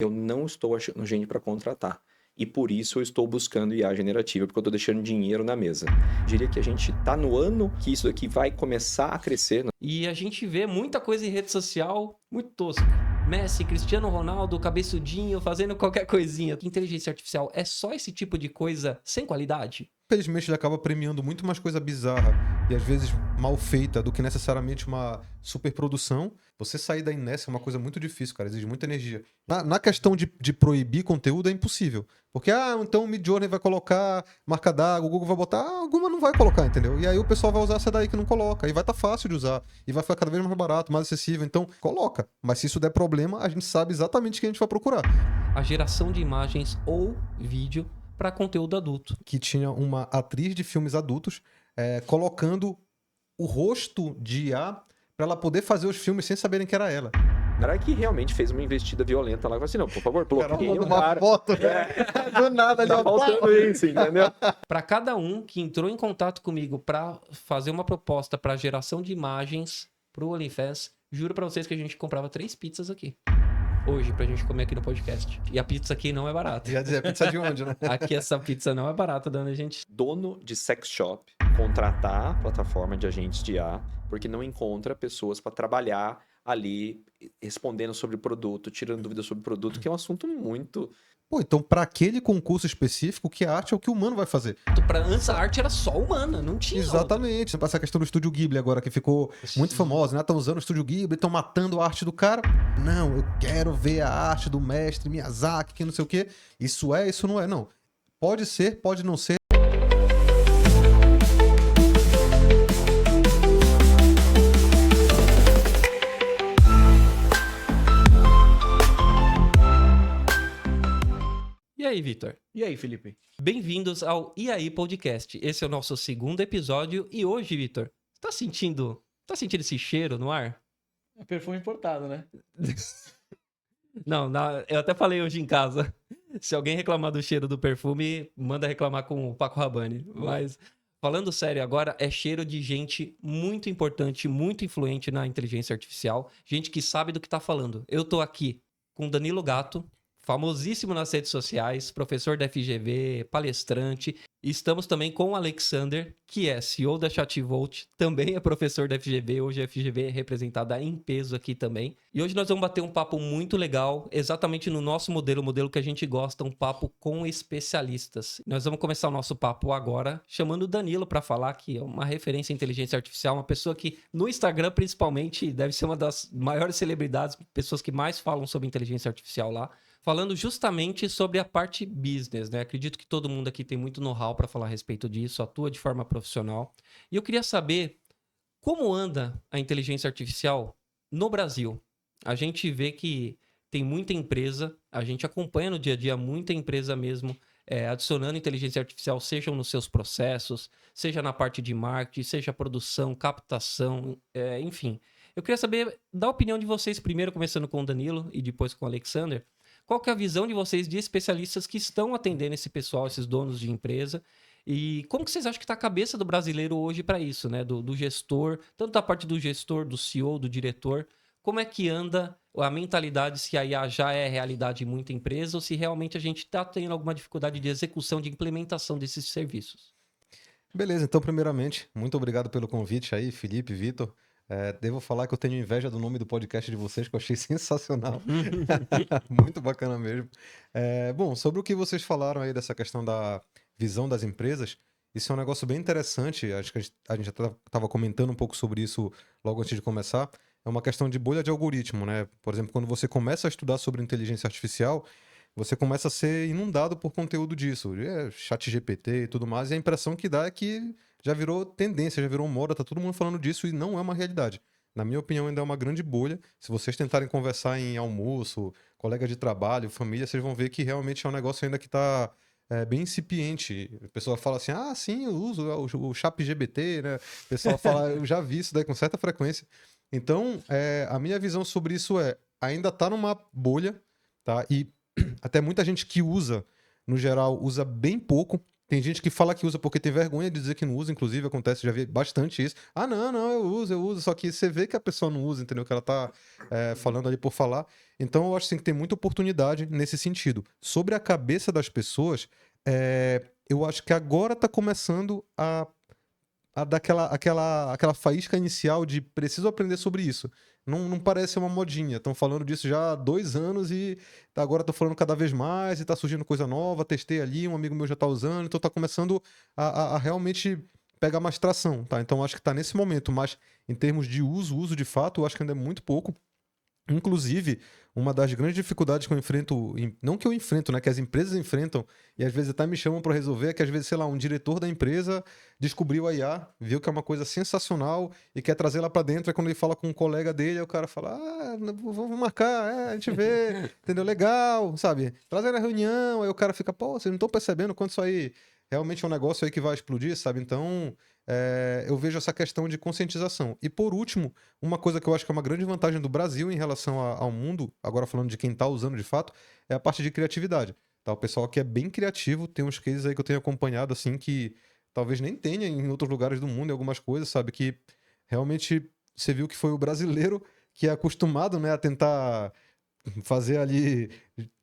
Eu não estou achando gente para contratar. E por isso eu estou buscando IA generativa, porque eu estou deixando dinheiro na mesa. Eu diria que a gente está no ano que isso aqui vai começar a crescer. E a gente vê muita coisa em rede social muito tosca. Messi, Cristiano Ronaldo, cabeçudinho, fazendo qualquer coisinha. Inteligência artificial é só esse tipo de coisa sem qualidade? Infelizmente, ele acaba premiando muito mais coisa bizarra e às vezes mal feita do que necessariamente uma superprodução. Você sair da inércia é uma coisa muito difícil, cara. Exige muita energia. Na questão de proibir conteúdo é impossível. Porque, então o Midjourney vai colocar marca d'água, o Google vai botar, alguma não vai colocar, entendeu? E aí o pessoal vai usar essa daí que não coloca. E vai estar fácil de usar. E vai ficar cada vez mais barato, mais acessível. Então, coloca. Mas se isso der problema, a gente sabe exatamente o que a gente vai procurar. A geração de imagens ou vídeo para conteúdo adulto. Que tinha uma atriz de filmes adultos colocando o rosto de IA para ela poder fazer os filmes sem saberem que era ela. O cara que realmente fez uma investida violenta lá, falou assim, não, por favor, bloqueia o uma cara. foto, do nada. Tá faltando isso, entendeu? Para cada um que entrou em contato comigo para fazer uma proposta para geração de imagens pro OnlyFans, juro para vocês que a gente comprava 3 pizzas aqui. Hoje, pra gente comer aqui no podcast. E a pizza aqui não é barata. Ia dizer, pizza de onde, né? Aqui essa pizza não é barata, dona gente. Dono de sex shop contratar a plataforma de agentes de IA porque não encontra pessoas para trabalhar ali respondendo sobre o produto, tirando dúvidas sobre o produto, que é um assunto muito... Pô, então pra aquele concurso específico, que a arte é o que o humano vai fazer. Antes a arte era só humana, não tinha. Exatamente. Outra. Essa questão do Estúdio Ghibli agora, que ficou muito famosa, né? Estão usando o Estúdio Ghibli, estão matando a arte do cara. Não, eu quero ver a arte do mestre Miyazaki, que não sei o quê. Isso é, isso não é. Não. Pode ser, pode não ser. E aí, Vitor? E aí, Felipe? Bem-vindos ao E aí Podcast. Esse é o nosso 2º episódio e hoje, Vitor, tá sentindo esse cheiro no ar? É perfume importado, né? Não, eu até falei hoje em casa. Se alguém reclamar do cheiro do perfume, manda reclamar com o Paco Rabanne. Mas, falando sério agora, é cheiro de gente muito importante, muito influente na inteligência artificial. Gente que sabe do que tá falando. Eu tô aqui com Danilo Gatto, famosíssimo nas redes sociais, professor da FGV, palestrante. E estamos também com o Alexander, que é CEO da Chatvolt, também é professor da FGV, hoje a FGV é representada em peso aqui também. E hoje nós vamos bater um papo muito legal, exatamente no nosso modelo, o modelo que a gente gosta, um papo com especialistas. Nós vamos começar o nosso papo agora, chamando o Danilo para falar, que é uma referência em inteligência artificial, uma pessoa que no Instagram principalmente deve ser uma das maiores celebridades, pessoas que mais falam sobre inteligência artificial lá. Falando justamente sobre a parte business, né? Acredito que todo mundo aqui tem muito know-how para falar a respeito disso, atua de forma profissional. E eu queria saber como anda a inteligência artificial no Brasil. A gente vê que tem muita empresa, a gente acompanha no dia a dia muita empresa mesmo adicionando inteligência artificial, seja nos seus processos, seja na parte de marketing, seja produção, captação, enfim. Eu queria saber da opinião de vocês primeiro, começando com o Danilo e depois com o Alexander. Qual que é a visão de vocês de especialistas que estão atendendo esse pessoal, esses donos de empresa? E como que vocês acham que está a cabeça do brasileiro hoje para isso, né? Do gestor, tanto da parte do gestor, do CEO, do diretor. Como é que anda a mentalidade, se a IA já é realidade em muita empresa ou se realmente a gente está tendo alguma dificuldade de execução, de implementação desses serviços? Beleza, então primeiramente, muito obrigado pelo convite aí, Felipe, Vitor. Devo falar que eu tenho inveja do nome do podcast de vocês, que eu achei sensacional. Muito bacana mesmo. Bom, sobre o que vocês falaram aí dessa questão da visão das empresas, isso é um negócio bem interessante. Acho que a gente já estava comentando um pouco sobre isso logo antes de começar. É uma questão de bolha de algoritmo, né? Por exemplo, quando você começa a estudar sobre inteligência artificial, você começa a ser inundado por conteúdo disso, ChatGPT e tudo mais, e a impressão que dá é que já virou tendência, já virou moda, tá todo mundo falando disso e não é uma realidade. Na minha opinião, ainda é uma grande bolha. Se vocês tentarem conversar em almoço, colega de trabalho, família, vocês vão ver que realmente é um negócio ainda que está bem incipiente. A pessoa fala assim, sim, eu uso o ChatGPT, né? O pessoal fala, eu já vi isso daí com certa frequência. Então, a minha visão sobre isso ainda está numa bolha, tá? E até muita gente que usa, no geral, usa bem pouco. Tem gente que fala que usa porque tem vergonha de dizer que não usa, inclusive acontece, já vi bastante isso. Ah, não, eu uso, só que você vê que a pessoa não usa, entendeu? Que ela tá falando ali por falar. Então eu acho assim, que tem muita oportunidade nesse sentido. Sobre a cabeça das pessoas, eu acho que agora tá começando a dar aquela faísca inicial de preciso aprender sobre isso. Não parece uma modinha. Estão falando disso já há 2 anos e agora estão falando cada vez mais e está surgindo coisa nova. Testei ali, um amigo meu já está usando, então está começando a realmente pegar mais tração, tá? Então acho que está nesse momento, mas em termos de uso de fato, eu acho que ainda é muito pouco. Inclusive, uma das grandes dificuldades que eu enfrento, não que eu enfrento, né, que as empresas enfrentam, e às vezes até me chamam para resolver, é que às vezes, sei lá, um diretor da empresa descobriu a IA, viu que é uma coisa sensacional e quer trazer lá para dentro, é quando ele fala com um colega dele, aí o cara fala, vamos marcar, a gente vê, entendeu? Legal, sabe? Trazer na reunião, aí o cara fica, pô, vocês não estão percebendo quanto isso aí realmente é um negócio aí que vai explodir, sabe? Então, eu vejo essa questão de conscientização. E por último, uma coisa que eu acho que é uma grande vantagem do Brasil em relação ao mundo, agora falando de quem está usando de fato, é a parte de criatividade. Tá? O pessoal que é bem criativo, tem uns cases aí que eu tenho acompanhado, assim, que talvez nem tenha em outros lugares do mundo, em algumas coisas, sabe? Que realmente você viu que foi o brasileiro que é acostumado, né, a tentar fazer ali,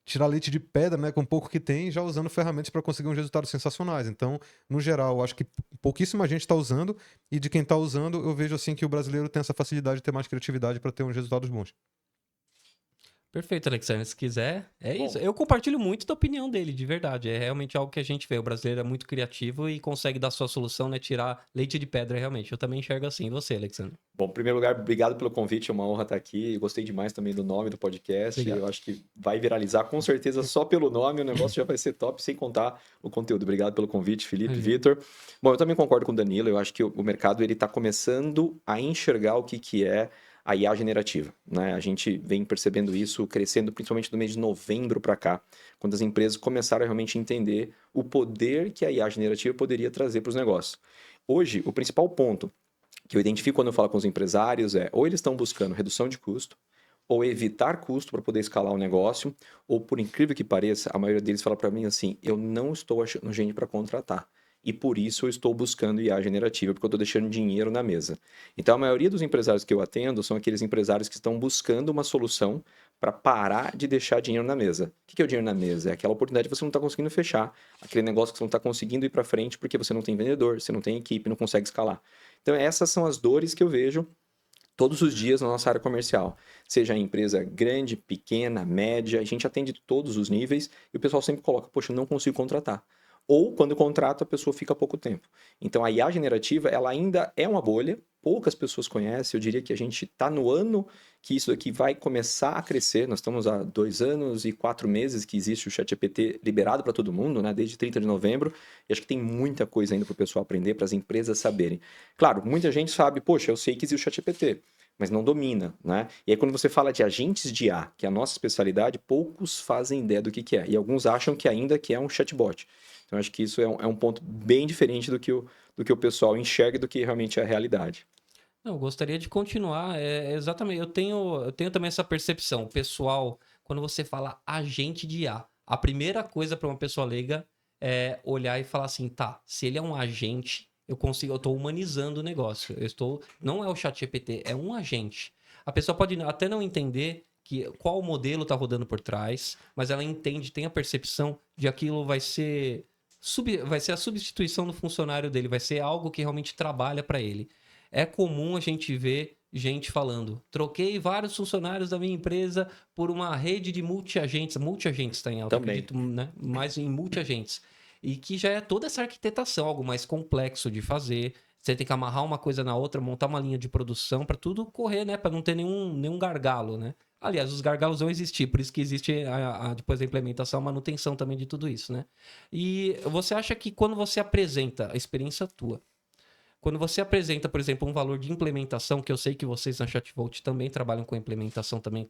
tirar leite de pedra, né, com o pouco que tem, já usando ferramentas para conseguir uns resultados sensacionais. Então, no geral, eu acho que pouquíssima gente está usando, e de quem está usando, eu vejo assim que o brasileiro tem essa facilidade de ter mais criatividade para ter uns resultados bons. Perfeito, Alexandre. Se quiser, é Bom. isso. Eu compartilho muito da opinião dele, de verdade. É realmente algo que a gente vê. O brasileiro é muito criativo e consegue dar sua solução, né? Tirar leite de pedra, realmente. Eu também enxergo assim. E você, Alexandre? Bom, em primeiro lugar, obrigado pelo convite, é uma honra estar aqui. Eu gostei demais também do nome do podcast. Obrigado. Eu acho que vai viralizar com certeza só pelo nome, o negócio já vai ser top, sem contar o conteúdo. Obrigado pelo convite, Felipe, Imagina. Vitor. Bom, eu também concordo com o Danilo, eu acho que o mercado ele está começando a enxergar o que é a IA generativa, né? A gente vem percebendo isso crescendo principalmente do mês de novembro para cá, quando as empresas começaram a realmente entender o poder que a IA generativa poderia trazer para os negócios. Hoje, o principal ponto que eu identifico quando eu falo com os empresários é ou eles estão buscando redução de custo, ou evitar custo para poder escalar o negócio, ou por incrível que pareça, a maioria deles fala para mim assim, eu não estou achando gente para contratar. E por isso eu estou buscando IA generativa, porque eu estou deixando dinheiro na mesa. Então a maioria dos empresários que eu atendo são aqueles empresários que estão buscando uma solução para parar de deixar dinheiro na mesa. O que é o dinheiro na mesa? É aquela oportunidade que você não está conseguindo fechar, aquele negócio que você não está conseguindo ir para frente porque você não tem vendedor, você não tem equipe, não consegue escalar. Então essas são as dores que eu vejo todos os dias na nossa área comercial. Seja a empresa grande, pequena, média, a gente atende todos os níveis e o pessoal sempre coloca, poxa, eu não consigo contratar. Ou quando contrata, a pessoa fica pouco tempo. Então a IA generativa, ela ainda é uma bolha, poucas pessoas conhecem, eu diria que a gente está no ano que isso aqui vai começar a crescer, nós estamos há 2 anos e 4 meses que existe o ChatGPT liberado para todo mundo, né? Desde 30 de novembro, e acho que tem muita coisa ainda para o pessoal aprender, para as empresas saberem. Claro, muita gente sabe, poxa, eu sei que existe o ChatGPT, mas não domina, né? E aí quando você fala de agentes de IA, que é a nossa especialidade, poucos fazem ideia do que é, e alguns acham que ainda que é um chatbot. Então, acho que isso é um ponto bem diferente do que o pessoal enxerga e do que realmente é a realidade. Não, eu gostaria de continuar. Exatamente. Eu tenho também essa percepção. O pessoal, quando você fala agente de IA, a primeira coisa para uma pessoa leiga é olhar e falar assim, tá, se ele é um agente, eu estou humanizando o negócio. Não é o ChatGPT, é um agente. A pessoa pode até não entender qual modelo está rodando por trás, mas ela entende, tem a percepção de aquilo vai ser a substituição do funcionário dele, vai ser algo que realmente trabalha para ele. É comum a gente ver gente falando, troquei vários funcionários da minha empresa por uma rede de multiagentes está em alta, Também. acredito, né? Mais em multiagentes. E que já é toda essa arquitetação, algo mais complexo de fazer. Você tem que amarrar uma coisa na outra, montar uma linha de produção para tudo correr, né? Para não ter nenhum gargalo, né? Aliás, os gargalos vão existir, por isso que existe depois da implementação, a manutenção também de tudo isso, né? E você acha que quando você apresenta a experiência tua, quando você apresenta, por exemplo, um valor de implementação, que eu sei que vocês na Chatvolt também trabalham com implementação também,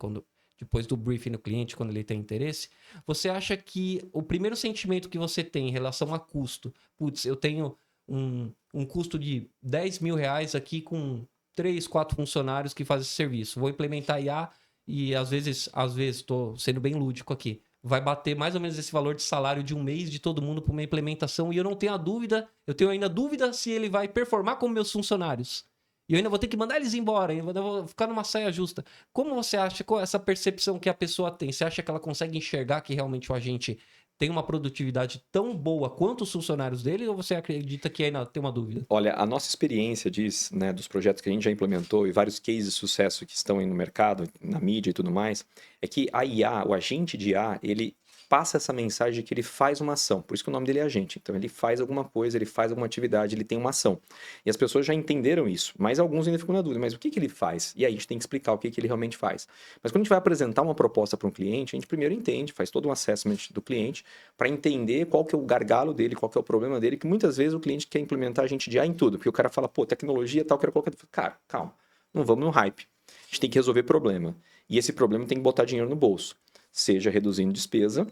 depois do briefing no cliente, quando ele tem interesse, você acha que o primeiro sentimento que você tem em relação a custo, putz, eu tenho um custo de 10 mil reais aqui com 3, 4 funcionários que fazem esse serviço, vou implementar IA e às vezes estou sendo bem lúdico aqui, vai bater mais ou menos esse valor de salário de um mês de todo mundo para uma implementação e eu não tenho a dúvida, eu tenho ainda dúvida se ele vai performar como meus funcionários. E eu ainda vou ter que mandar eles embora, ainda vou ficar numa saia justa. Como você acha, qual é essa percepção que a pessoa tem? Você acha que ela consegue enxergar que realmente o agente tem uma produtividade tão boa quanto os funcionários dele, ou você acredita que ainda tem uma dúvida? Olha, a nossa experiência diz, né, dos projetos que a gente já implementou e vários cases de sucesso que estão aí no mercado, na mídia e tudo mais, é que a IA, o agente de IA, ele passa essa mensagem de que ele faz uma ação. Por isso que o nome dele é agente. Então, ele faz alguma coisa, ele faz alguma atividade, ele tem uma ação. E as pessoas já entenderam isso, mas alguns ainda ficam na dúvida. Mas o que ele faz? E aí a gente tem que explicar o que ele realmente faz. Mas quando a gente vai apresentar uma proposta para um cliente, a gente primeiro entende, faz todo um assessment do cliente para entender qual que é o gargalo dele, qual que é o problema dele, que muitas vezes o cliente quer implementar agente de IA em tudo. Porque o cara fala, pô, tecnologia tal, quero colocar... Cara, calma, não vamos no hype. A gente tem que resolver problema. E esse problema tem que botar dinheiro no bolso. Seja reduzindo despesa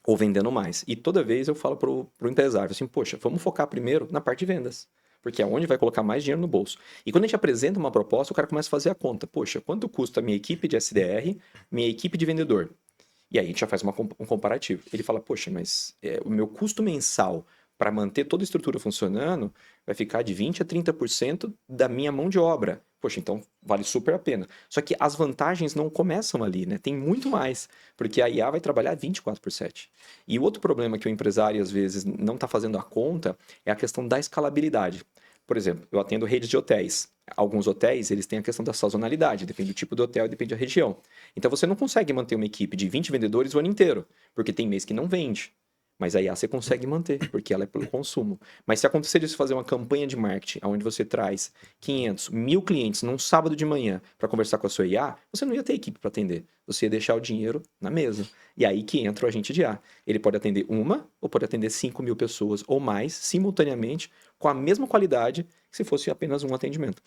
ou vendendo mais. E toda vez eu falo pro empresário assim, poxa, vamos focar primeiro na parte de vendas. Porque é onde vai colocar mais dinheiro no bolso. E quando a gente apresenta uma proposta, o cara começa a fazer a conta. Poxa, quanto custa a minha equipe de SDR, minha equipe de vendedor? E aí a gente já faz um comparativo. Ele fala, poxa, mas o meu custo mensal para manter toda a estrutura funcionando vai ficar de 20% a 30% da minha mão de obra. Poxa, então vale super a pena. Só que as vantagens não começam ali, né? Tem muito mais, porque a IA vai trabalhar 24/7. E o outro problema que o empresário às vezes não está fazendo a conta é a questão da escalabilidade. Por exemplo, eu atendo redes de hotéis. Alguns hotéis, eles têm a questão da sazonalidade, depende do tipo do hotel, depende da região. Então você não consegue manter uma equipe de 20 vendedores o ano inteiro, porque tem mês que não vende. Mas a IA você consegue manter, porque ela é pelo consumo. Mas se acontecer de você fazer uma campanha de marketing, onde você traz 500, 1000 clientes num sábado de manhã para conversar com a sua IA, você não ia ter equipe para atender. Você ia deixar o dinheiro na mesa. E aí que entra o agente de IA. Ele pode atender uma ou pode atender 5.000 pessoas ou mais, simultaneamente, com a mesma qualidade que se fosse apenas um atendimento.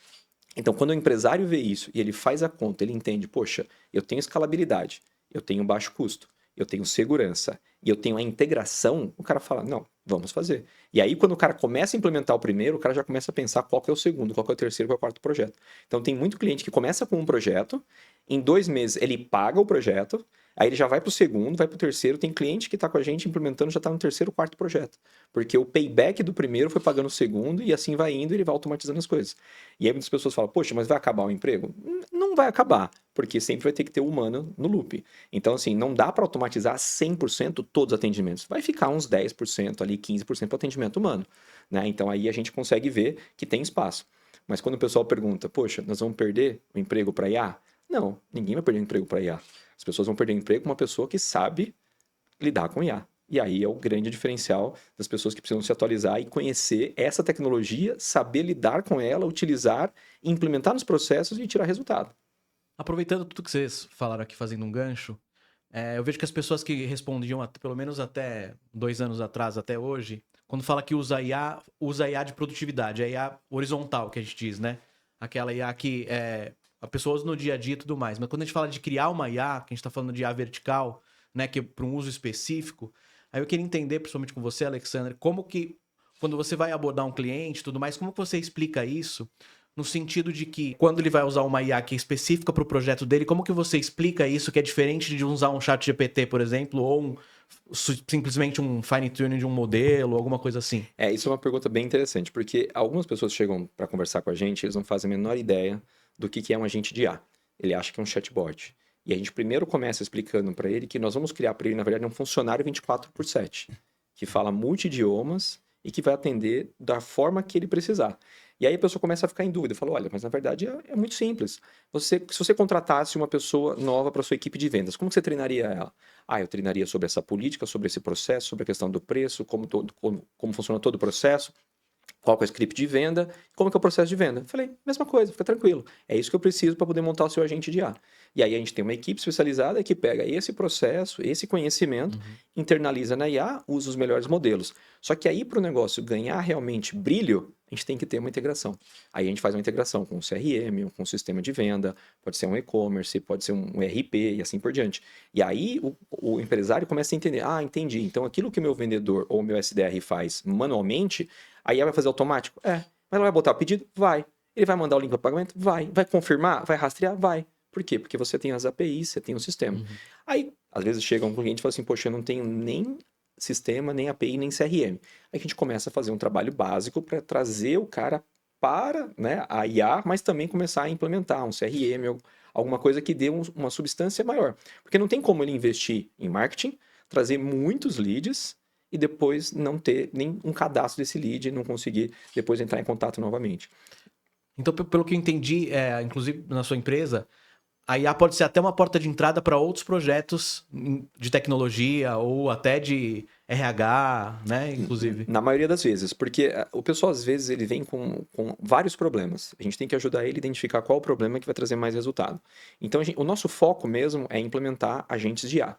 Então, quando o empresário vê isso e ele faz a conta, ele entende, poxa, eu tenho escalabilidade, eu tenho baixo custo, eu tenho segurança e eu tenho a integração, o cara fala, não, vamos fazer. E aí, quando o cara começa a implementar o primeiro, o cara já começa a pensar qual que é o segundo, qual que é o terceiro, qual é o quarto projeto. Então, tem muito cliente que começa com um projeto, em 2 meses ele paga o projeto, aí ele já vai para o segundo, vai para o terceiro. Tem cliente que está com a gente implementando, já está no terceiro, quarto projeto. Porque o payback do primeiro foi pagando o segundo e assim vai indo e ele vai automatizando as coisas. E aí muitas pessoas falam, poxa, mas vai acabar o emprego? Não vai acabar, porque sempre vai ter que ter o humano no loop. Então, assim, não dá para automatizar 100% todos os atendimentos. Vai ficar uns 10% ali, 15% para atendimento humano. Né? Então, aí a gente consegue ver que tem espaço. Mas quando o pessoal pergunta, poxa, nós vamos perder o emprego para IA? Não, ninguém vai perder o emprego para IA. As pessoas vão perder o emprego com uma pessoa que sabe lidar com IA. E aí é o grande diferencial das pessoas que precisam se atualizar e conhecer essa tecnologia, saber lidar com ela, utilizar, implementar nos processos e tirar resultado. Aproveitando tudo que vocês falaram aqui, fazendo um gancho, eu vejo que as pessoas que respondiam, pelo menos até 2 anos atrás, até hoje, quando fala que usa IA de produtividade, a IA horizontal, que a gente diz, né? Aquela IA que a pessoa usa no dia a dia e tudo mais. Mas quando a gente fala de criar uma IA, que a gente está falando de IA vertical, né, que é para um uso específico, aí eu queria entender, principalmente com você, Alexandre, como que, quando você vai abordar um cliente e tudo mais, como que você explica isso? No sentido de que, quando ele vai usar uma IA que é específica para o projeto dele, como que você explica isso que é diferente de usar um chat GPT, por exemplo, ou simplesmente um fine-tuning de um modelo, alguma coisa assim? Isso é uma pergunta bem interessante, porque algumas pessoas chegam para conversar com a gente, eles não fazem a menor ideia do que é um agente de IA. Ele acha que é um chatbot. E a gente primeiro começa explicando para ele que nós vamos criar para ele, na verdade, um funcionário 24/7, que fala multi-idiomas e que vai atender da forma que ele precisar. E aí a pessoa começa a ficar em dúvida, fala, olha, mas na verdade é muito simples. Se você contratasse uma pessoa nova para sua equipe de vendas, como que você treinaria ela? Eu treinaria sobre essa política, sobre esse processo, sobre a questão do preço, como funciona todo o processo, qual que é o script de venda, como que é o processo de venda. Falei, mesma coisa, fica tranquilo. É isso que eu preciso para poder montar o seu agente de IA. E aí a gente tem uma equipe especializada que pega esse processo, esse conhecimento, internaliza na IA, usa os melhores modelos. Só que aí para o negócio ganhar realmente brilho, a gente tem que ter uma integração. Aí a gente faz uma integração com o CRM, com o sistema de venda, pode ser um e-commerce, pode ser um ERP e assim por diante. E aí o empresário começa a entender, entendi, então aquilo que o meu vendedor ou o meu SDR faz manualmente, aí ela vai fazer automático? Mas ela vai botar o pedido? Vai. Ele vai mandar o link para pagamento? Vai. Vai confirmar? Vai rastrear? Vai. Por quê? Porque você tem as APIs, você tem o sistema. Aí Às vezes chega um cliente e fala assim, poxa, eu não tenho nem sistema, nem API, nem CRM. Aí a gente começa a fazer um trabalho básico para trazer o cara para, né, a IA, mas também começar a implementar um CRM, alguma coisa que dê uma substância maior. Porque não tem como ele investir em marketing, trazer muitos leads e depois não ter nem um cadastro desse lead e não conseguir depois entrar em contato novamente. Então, pelo que eu entendi, inclusive na sua empresa, a IA pode ser até uma porta de entrada para outros projetos de tecnologia ou até de RH, né? Inclusive. Na maioria das vezes, porque o pessoal às vezes ele vem com vários problemas. A gente tem que ajudar ele a identificar qual o problema que vai trazer mais resultado. Então, o nosso foco mesmo é implementar agentes de IA.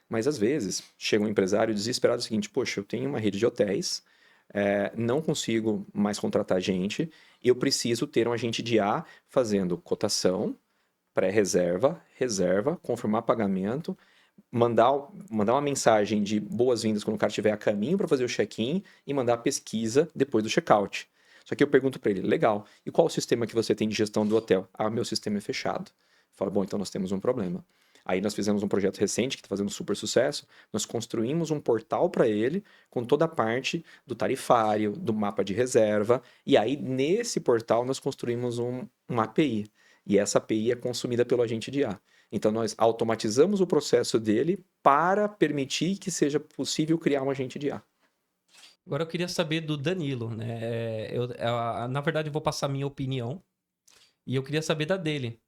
Mas às vezes chega um empresário desesperado o seguinte, poxa, eu tenho uma rede de hotéis, não consigo mais contratar gente, eu preciso ter um agente de IA fazendo cotação, pré-reserva, reserva, confirmar pagamento, mandar uma mensagem de boas-vindas quando o cara estiver a caminho para fazer o check-in e mandar a pesquisa depois do check-out. Só que eu pergunto para ele, legal, e qual o sistema que você tem de gestão do hotel? Ah, meu sistema é fechado. Fala, bom, então nós temos um problema. Aí nós fizemos um projeto recente que está fazendo super sucesso, nós construímos um portal para ele com toda a parte do tarifário, do mapa de reserva, e aí nesse portal nós construímos uma API. E essa API é consumida pelo agente de IA. Então, nós automatizamos o processo dele para permitir que seja possível criar um agente de IA. Agora eu queria saber do Danilo, né? Na verdade, eu vou passar a minha opinião e eu queria saber da dele.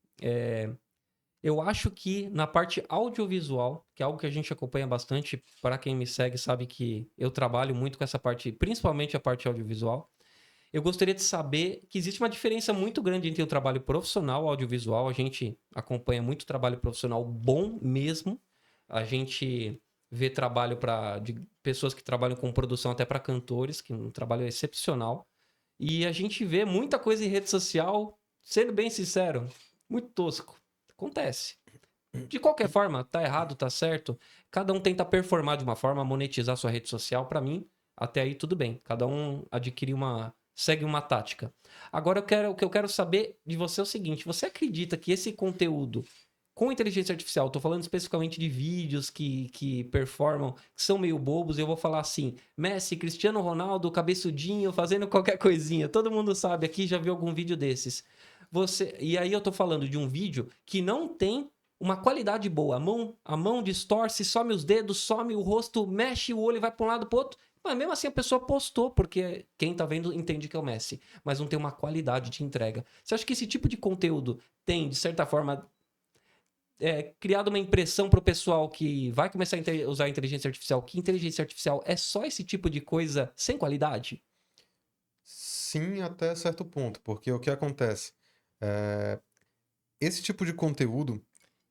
Eu acho que na parte audiovisual, que é algo que a gente acompanha bastante, para quem me segue sabe que eu trabalho muito com essa parte, principalmente a parte audiovisual. Eu gostaria de saber que existe uma diferença muito grande entre o trabalho profissional e audiovisual. A gente acompanha muito trabalho profissional bom mesmo. A gente vê trabalho de pessoas que trabalham com produção até para cantores, que é um trabalho excepcional. E a gente vê muita coisa em rede social, sendo bem sincero, muito tosco. Acontece. De qualquer forma, tá errado, tá certo. Cada um tenta performar de uma forma, monetizar sua rede social. Para mim, até aí tudo bem. Cada um segue uma tática. Agora o que eu quero saber de você é o seguinte: você acredita que esse conteúdo com inteligência artificial, estou falando especificamente de vídeos que performam, que são meio bobos, eu vou falar assim, Messi, Cristiano Ronaldo, cabeçudinho, fazendo qualquer coisinha, todo mundo sabe aqui, já viu algum vídeo desses. E aí eu tô falando de um vídeo que não tem uma qualidade boa, a mão distorce, some os dedos, some o rosto, mexe o olho e vai para um lado para outro. Mas mesmo assim a pessoa postou, porque quem tá vendo entende que é o Messi, mas não tem uma qualidade de entrega. Você acha que esse tipo de conteúdo tem, de certa forma, criado uma impressão pro pessoal que vai começar a usar a inteligência artificial, que inteligência artificial é só esse tipo de coisa sem qualidade? Sim, até certo ponto, porque o que acontece? Esse tipo de conteúdo,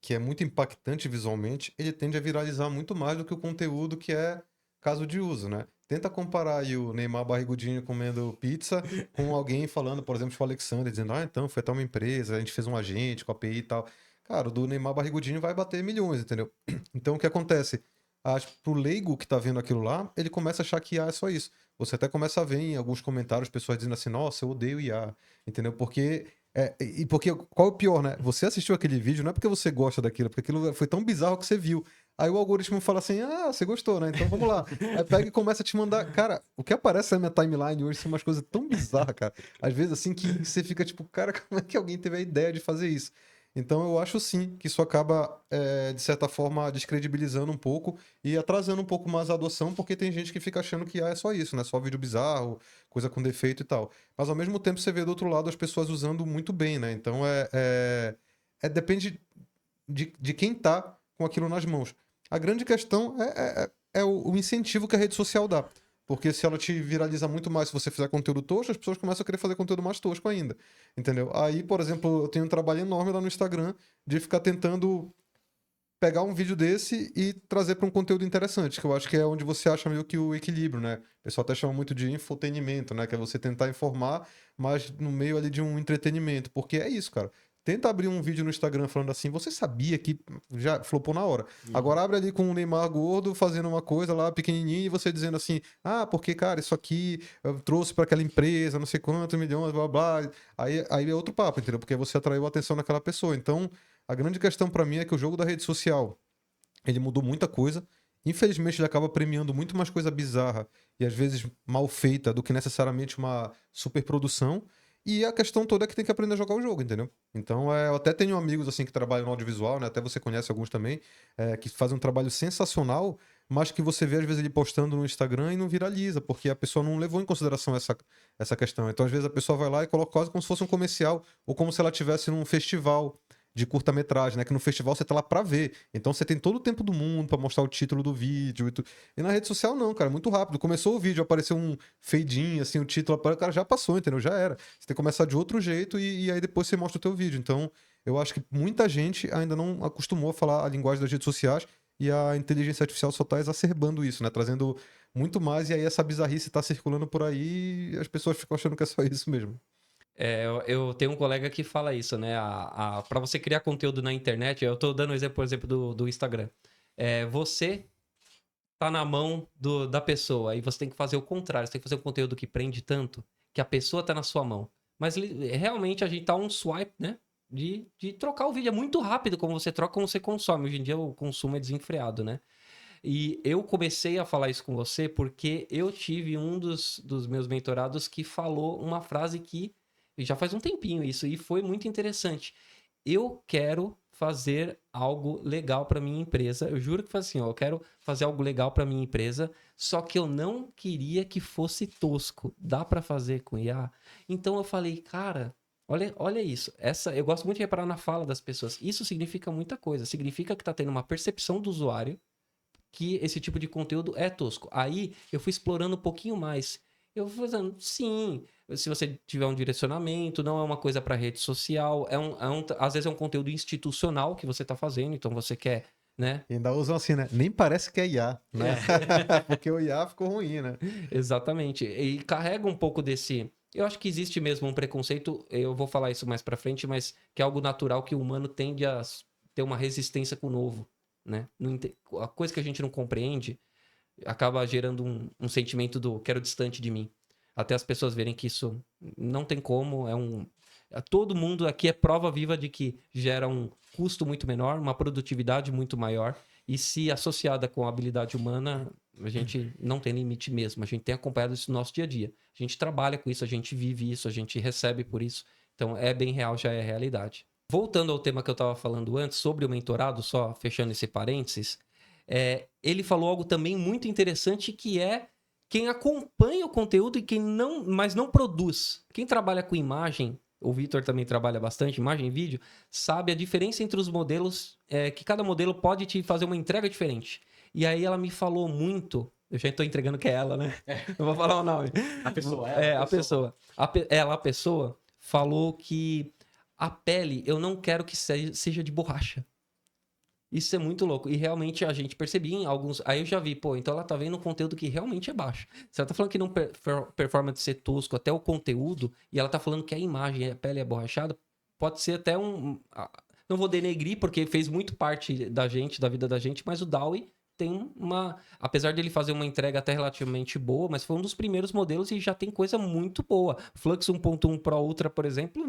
que é muito impactante visualmente, ele tende a viralizar muito mais do que o conteúdo que é caso de uso, né? Tenta comparar aí o Neymar barrigudinho comendo pizza com alguém falando, por exemplo, tipo o Alexandre, dizendo, então, foi até uma empresa, a gente fez um agente com a API e tal. Cara, o do Neymar barrigudinho vai bater milhões, entendeu? Então, o que acontece? Pro leigo que tá vendo aquilo lá, ele começa a achar que IA é só isso. Você até começa a ver em alguns comentários pessoas dizendo assim, nossa, eu odeio IA, entendeu? Porque qual é o pior, né? Você assistiu aquele vídeo não é porque você gosta daquilo, porque aquilo foi tão bizarro que você viu. Aí o algoritmo fala assim, você gostou, né? Então vamos lá. Aí pega e começa a te mandar. Cara, o que aparece na minha timeline hoje são umas coisas tão bizarras, cara. Às vezes assim que você fica tipo, cara, como é que alguém teve a ideia de fazer isso? Então eu acho sim que isso acaba, de certa forma, descredibilizando um pouco e atrasando um pouco mais a adoção, porque tem gente que fica achando que é só isso, né? Só vídeo bizarro, coisa com defeito e tal. Mas ao mesmo tempo você vê do outro lado as pessoas usando muito bem, né? Então depende de quem tá com aquilo nas mãos. A grande questão é o incentivo que a rede social dá. Porque se ela te viraliza muito mais se você fizer conteúdo tosco, as pessoas começam a querer fazer conteúdo mais tosco ainda. Entendeu? Aí, por exemplo, eu tenho um trabalho enorme lá no Instagram de ficar tentando pegar um vídeo desse e trazer para um conteúdo interessante, que eu acho que é onde você acha meio que o equilíbrio, né? O pessoal até chama muito de infotenimento, né? Que é você tentar informar, mas no meio ali de um entretenimento. Porque é isso, cara. Tenta abrir um vídeo no Instagram falando assim, você sabia que já flopou na hora. Agora abre ali com o Neymar gordo fazendo uma coisa lá pequenininha e você dizendo assim, porque, cara, isso aqui eu trouxe para aquela empresa, não sei quantos milhões, blá, blá. Aí é outro papo, entendeu? Porque você atraiu a atenção daquela pessoa. Então, a grande questão para mim é que o jogo da rede social, ele mudou muita coisa. Infelizmente, ele acaba premiando muito mais coisa bizarra e às vezes mal feita do que necessariamente uma superprodução. E a questão toda é que tem que aprender a jogar o jogo, entendeu? Então, eu até tenho amigos assim que trabalham no audiovisual, né? Até você conhece alguns também, que fazem um trabalho sensacional, mas que você vê às vezes ele postando no Instagram e não viraliza, porque a pessoa não levou em consideração essa questão. Então, às vezes, a pessoa vai lá e coloca quase como se fosse um comercial, ou como se ela estivesse num festival de curta-metragem, né? Que no festival você tá lá pra ver. Então você tem todo o tempo do mundo pra mostrar o título do vídeo e tudo. E na rede social não, cara, é muito rápido. Começou o vídeo, apareceu um fade-in, assim, o título, o cara já passou, entendeu? Já era. Você tem que começar de outro jeito e aí depois você mostra o teu vídeo. Então, eu acho que muita gente ainda não acostumou a falar a linguagem das redes sociais e a inteligência artificial só tá exacerbando isso, né? Trazendo muito mais e aí essa bizarrice tá circulando por aí e as pessoas ficam achando que é só isso mesmo. Eu tenho um colega que fala isso, né? Para você criar conteúdo na internet, eu tô dando um exemplo, por exemplo, do Instagram. Você tá na mão da pessoa e você tem que fazer o contrário. Você tem que fazer um conteúdo que prende tanto que a pessoa tá na sua mão. Mas realmente a gente tá um swipe, né? De trocar o vídeo. É muito rápido como você troca, como você consome. Hoje em dia o consumo é desenfreado, né? E eu comecei a falar isso com você porque eu tive um dos meus mentorados que falou uma frase que já faz um tempinho isso, e foi muito interessante. Eu quero fazer algo legal para minha empresa. Eu juro que foi assim, ó, eu quero fazer algo legal para minha empresa, só que eu não queria que fosse tosco. Dá para fazer com IA? Então eu falei, cara, olha isso. Eu gosto muito de reparar na fala das pessoas. Isso significa muita coisa. Significa que tá tendo uma percepção do usuário que esse tipo de conteúdo é tosco. Aí eu fui explorando um pouquinho mais. Eu fui fazendo, sim, se você tiver um direcionamento, não é uma coisa para rede social, às vezes é um conteúdo institucional que você está fazendo, então você quer, né? E ainda usam assim, né? Nem parece que é IA, né? Porque o IA ficou ruim, né? Exatamente. E carrega um pouco desse... Eu acho que existe mesmo um preconceito, eu vou falar isso mais para frente, mas que é algo natural que o humano tende a ter uma resistência com o novo, né? A coisa que a gente não compreende acaba gerando um sentimento do quero distante de mim. Até as pessoas verem que isso não tem como, todo mundo aqui é prova viva de que gera um custo muito menor, uma produtividade muito maior, e se associada com a habilidade humana, a gente não tem limite mesmo. A gente tem acompanhado isso no nosso dia a dia. A gente trabalha com isso, a gente vive isso, a gente recebe por isso. Então é bem real, já é realidade. Voltando ao tema que eu estava falando antes, sobre o mentorado, só fechando esse parênteses, ele falou algo também muito interessante, que é quem acompanha o conteúdo e mas não produz. Quem trabalha com imagem, o Vitor também trabalha bastante, imagem e vídeo, sabe a diferença entre os modelos, que cada modelo pode te fazer uma entrega diferente. E aí ela me falou muito, eu já estou entregando que é ela, né? Eu vou falar o nome. A pessoa, a pessoa. A pessoa falou que a pele eu não quero que seja de borracha. Isso é muito louco. E realmente a gente percebia em alguns... Aí eu já vi, pô, então ela tá vendo um conteúdo que realmente é baixo. Se ela tá falando que não performance ser tosco, até o conteúdo, e ela tá falando que a imagem, a pele é borrachada, pode ser até não vou denegrir, porque fez muito parte da gente, da vida da gente, mas o DAWI tem apesar de ele fazer uma entrega até relativamente boa, mas foi um dos primeiros modelos e já tem coisa muito boa. Flux 1.1 Pro Ultra, por exemplo,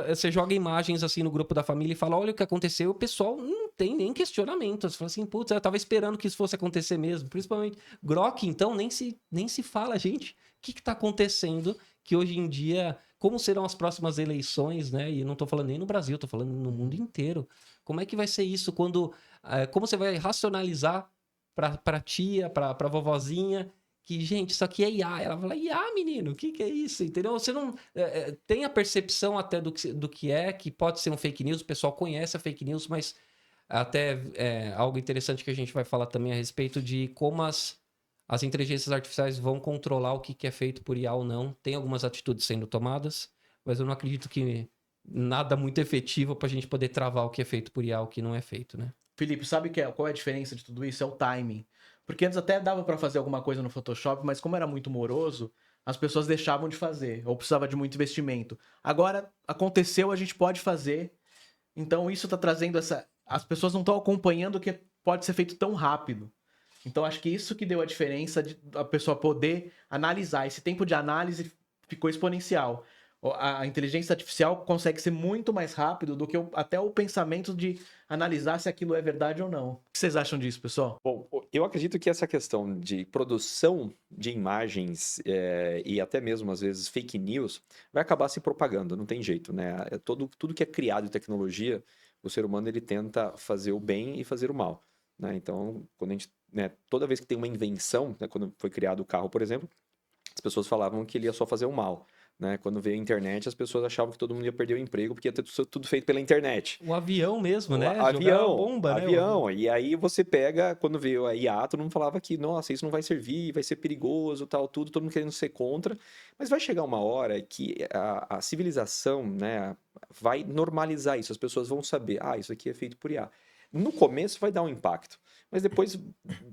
você joga imagens assim no grupo da família e fala, olha o que aconteceu, o pessoal não tem nem questionamento. Você fala assim, putz, eu tava esperando que isso fosse acontecer mesmo. Principalmente Grok, então, nem se fala, gente, o que tá acontecendo que hoje em dia, como serão as próximas eleições, né? E não tô falando nem no Brasil, tô falando no mundo inteiro. Como é que vai ser isso quando... como você vai racionalizar pra tia, pra vovozinha, que, gente, isso aqui é IA. Ela fala, IA, menino, o que é isso? Entendeu? Você não tem a percepção até do que é, que pode ser um fake news, o pessoal conhece a fake news, mas até algo interessante que a gente vai falar também a respeito de como as inteligências artificiais vão controlar o que é feito por IA ou não. Tem algumas atitudes sendo tomadas, mas eu não acredito que nada muito efetivo pra gente poder travar o que é feito por IA, o que não é feito, né? Felipe, sabe qual é a diferença de tudo isso? É o timing. Porque antes até dava pra fazer alguma coisa no Photoshop, mas como era muito moroso, as pessoas deixavam de fazer, ou precisava de muito investimento. Agora, aconteceu, a gente pode fazer. Então isso tá trazendo as pessoas não estão acompanhando o que pode ser feito tão rápido. Então acho que isso que deu a diferença de a pessoa poder analisar. Esse tempo de análise ficou exponencial. A inteligência artificial consegue ser muito mais rápido do que até o pensamento de analisar se aquilo é verdade ou não. O que vocês acham disso, pessoal? Bom, eu acredito que essa questão de produção de imagens e até mesmo, às vezes, fake news vai acabar se propagando, não tem jeito, né? Tudo que é criado em tecnologia, o ser humano ele tenta fazer o bem e fazer o mal, né? Então, quando a gente, né, toda vez que tem uma invenção, né, quando foi criado o carro, por exemplo, as pessoas falavam que ele ia só fazer o mal. Né? Quando veio a internet, as pessoas achavam que todo mundo ia perder o emprego porque ia ter tudo feito pela internet. O avião mesmo, né? Avião, Jogar a bomba, né? avião. E aí você pega, quando veio a IA, todo mundo falava que, nossa, isso não vai servir, vai ser perigoso, tal, tudo, todo mundo querendo ser contra. Mas vai chegar uma hora que a civilização, né, vai normalizar isso. As pessoas vão saber, isso aqui é feito por IA. No começo vai dar um impacto, mas depois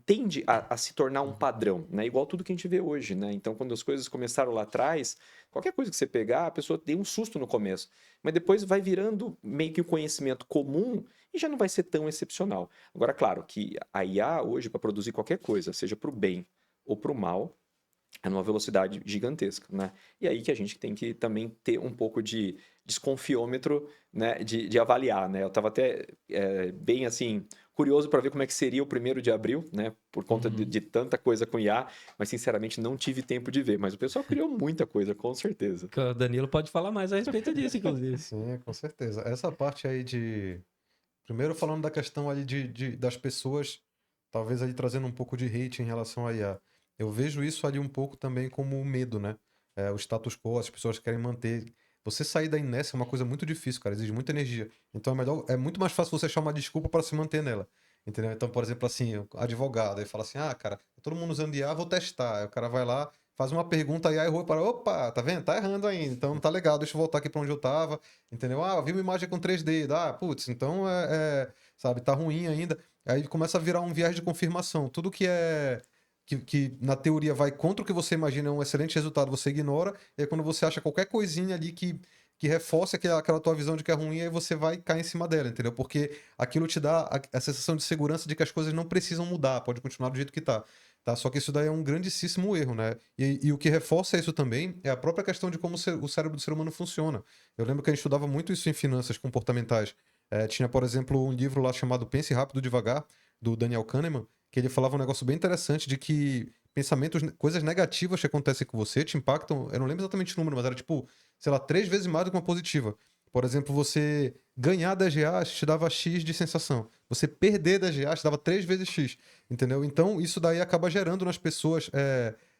tende a se tornar um padrão, né? Igual tudo que a gente vê hoje, né? Então, quando as coisas começaram lá atrás, qualquer coisa que você pegar, a pessoa tem um susto no começo, mas depois vai virando meio que um conhecimento comum e já não vai ser tão excepcional. Agora, claro que a IA hoje, para produzir qualquer coisa, seja para o bem ou para o mal, é numa velocidade gigantesca, né? E aí que a gente tem que também ter um pouco de desconfiômetro, né, de avaliar, né? Eu estava até bem, assim, curioso para ver como é que seria o 1º de abril, né? Por conta de tanta coisa com IA, mas sinceramente não tive tempo de ver. Mas o pessoal criou muita coisa, com certeza. O Danilo pode falar mais a respeito disso, inclusive. Sim, com certeza. Essa parte aí de... Primeiro falando da questão ali das pessoas, talvez ali trazendo um pouco de hate em relação à IA. Eu vejo isso ali um pouco também como o medo, né? O status quo, as pessoas querem manter. Você sair da inércia é uma coisa muito difícil, cara, exige muita energia. Então é muito mais fácil você achar uma desculpa para se manter nela. Entendeu? Então, por exemplo, assim, advogado, aí fala assim: cara, todo mundo usando IA, vou testar. Aí o cara vai lá, faz uma pergunta, a IA errou para, opa, tá vendo? Tá errando ainda, então não tá legal, deixa eu voltar aqui para onde eu tava. Entendeu? Vi uma imagem com 3D, putz, então sabe, tá ruim ainda. Aí começa a virar um viés de confirmação. Tudo que que na teoria vai contra o que você imagina é um excelente resultado, você ignora, e aí quando você acha qualquer coisinha ali que reforce aquela tua visão de que é ruim, aí você vai cair em cima dela, entendeu? Porque aquilo te dá a sensação de segurança de que as coisas não precisam mudar, pode continuar do jeito que tá. Só que isso daí é um grandíssimo erro, né? E o que reforça isso também é a própria questão de como o cérebro do ser humano funciona. Eu lembro que a gente estudava muito isso em finanças comportamentais. Tinha, por exemplo, um livro lá chamado Pense Rápido Devagar, do Daniel Kahneman, que ele falava um negócio bem interessante de que pensamentos, coisas negativas que acontecem com você te impactam, eu não lembro exatamente o número, mas era tipo, sei lá, 3 vezes mais do que uma positiva. Por exemplo, você ganhar 10 reais te dava X de sensação. Você perder 10 reais te dava 3 vezes X, entendeu? Então, isso daí acaba gerando nas pessoas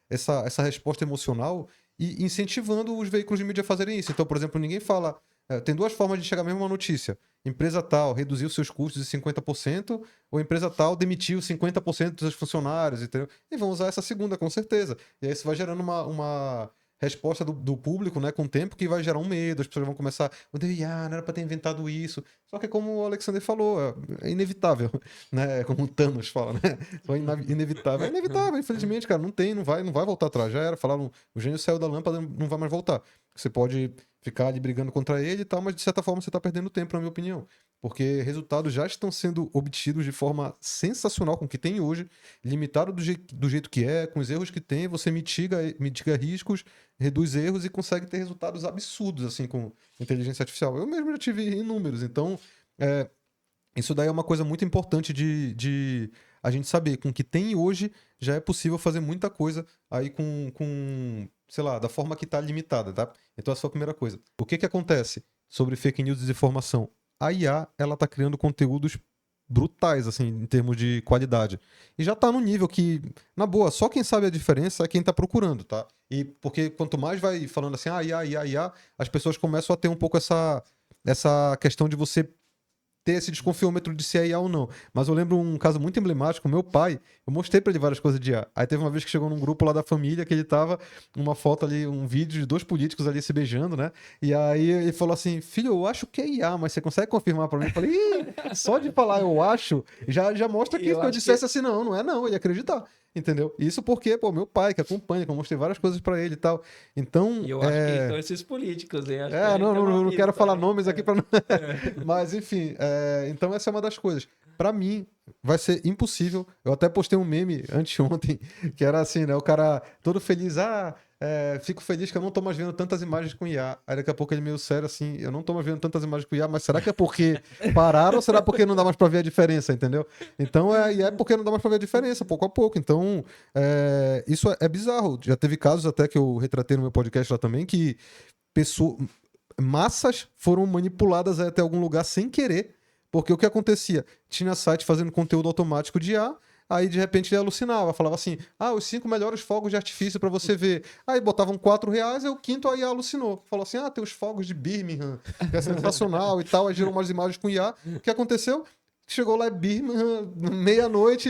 essa resposta emocional e incentivando os veículos de mídia a fazerem isso. Então, por exemplo, ninguém fala... tem 2 formas de chegar à mesma notícia. Empresa tal reduziu seus custos em 50%, ou empresa tal demitiu 50% dos seus funcionários, entendeu? E vão usar essa segunda, com certeza. E aí isso vai gerando uma resposta do público, né, com o tempo, que vai gerar um medo, as pessoas vão começar, não era pra ter inventado isso. Só que como o Alexander falou, é inevitável, né, como o Thanos fala, né, inevitável. É inevitável, infelizmente, cara, não vai voltar atrás, já era, falaram, o gênio saiu da lâmpada, não vai mais voltar. Você pode ficar ali brigando contra ele e tal, mas de certa forma você tá perdendo tempo, na minha opinião. Porque resultados já estão sendo obtidos de forma sensacional com o que tem hoje, limitado do jeito que é, com os erros que tem, você mitiga riscos, reduz erros e consegue ter resultados absurdos, assim, com inteligência artificial. Eu mesmo já tive inúmeros, então isso daí é uma coisa muito importante de a gente saber. Com o que tem hoje, já é possível fazer muita coisa aí com sei lá, da forma que está limitada, tá? Então essa foi a primeira coisa. O que acontece sobre fake news e desinformação? A IA, ela tá criando conteúdos brutais, assim, em termos de qualidade. E já tá no nível que, na boa, só quem sabe a diferença é quem tá procurando, tá? E porque quanto mais vai falando assim, IA, as pessoas começam a ter um pouco essa questão de você ter esse desconfiômetro de se é IA ou não. Mas eu lembro um caso muito emblemático, meu pai, eu mostrei pra ele várias coisas de IA. Aí teve uma vez que chegou num grupo lá da família, que ele tava, uma foto ali, um vídeo de 2 políticos ali se beijando, né? E aí ele falou assim, filho, eu acho que é IA, mas você consegue confirmar pra mim? Eu falei, só de falar eu acho, já mostra que se eu dissesse assim, não é não, ele ia acreditar. Entendeu? Isso porque, meu pai que acompanha, que eu mostrei várias coisas pra ele e tal. Então. E eu acho que são esses políticos, hein? Não quero falar nomes aqui pra. Mas, enfim, então essa é uma das coisas. Pra mim, vai ser impossível. Eu até postei um meme anteontem, que era assim, né? O cara todo feliz, fico feliz que eu não tô mais vendo tantas imagens com IA. Aí daqui a pouco ele meio sério assim, eu não tô mais vendo tantas imagens com IA, mas será que é porque pararam ou será porque não dá mais pra ver a diferença, entendeu? Então é porque não dá mais pra ver a diferença, pouco a pouco. Então, isso é bizarro. Já teve casos até que eu retratei no meu podcast lá também, que massas foram manipuladas até algum lugar sem querer. Porque o que acontecia? Tinha site fazendo conteúdo automático de IA, aí de repente ele alucinava, falava assim, os 5 melhores fogos de artifício para você ver. Aí botavam R$4, aí o quinto a IA alucinou. Falou assim, tem os fogos de Birmingham, que é sensacional e tal, aí gerou umas imagens com IA. O que aconteceu? Chegou lá em Birmingham, meia-noite,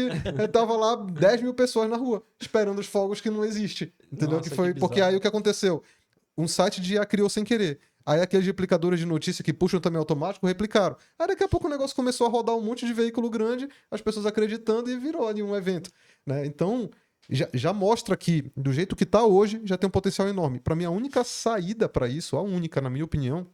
tava lá 10 mil pessoas na rua, esperando os fogos que não existem. Entendeu? Nossa, Que foi que porque bizarro. aí o que aconteceu? Um site de IA criou sem querer. Aí aqueles replicadores de notícia que puxam também automático replicaram. Aí daqui a pouco o negócio começou a rodar um monte de veículo grande, as pessoas acreditando e virou ali um evento. Né? Então, já mostra que, do jeito que está hoje, já tem um potencial enorme. Para mim, a única saída para isso, a única, na minha opinião,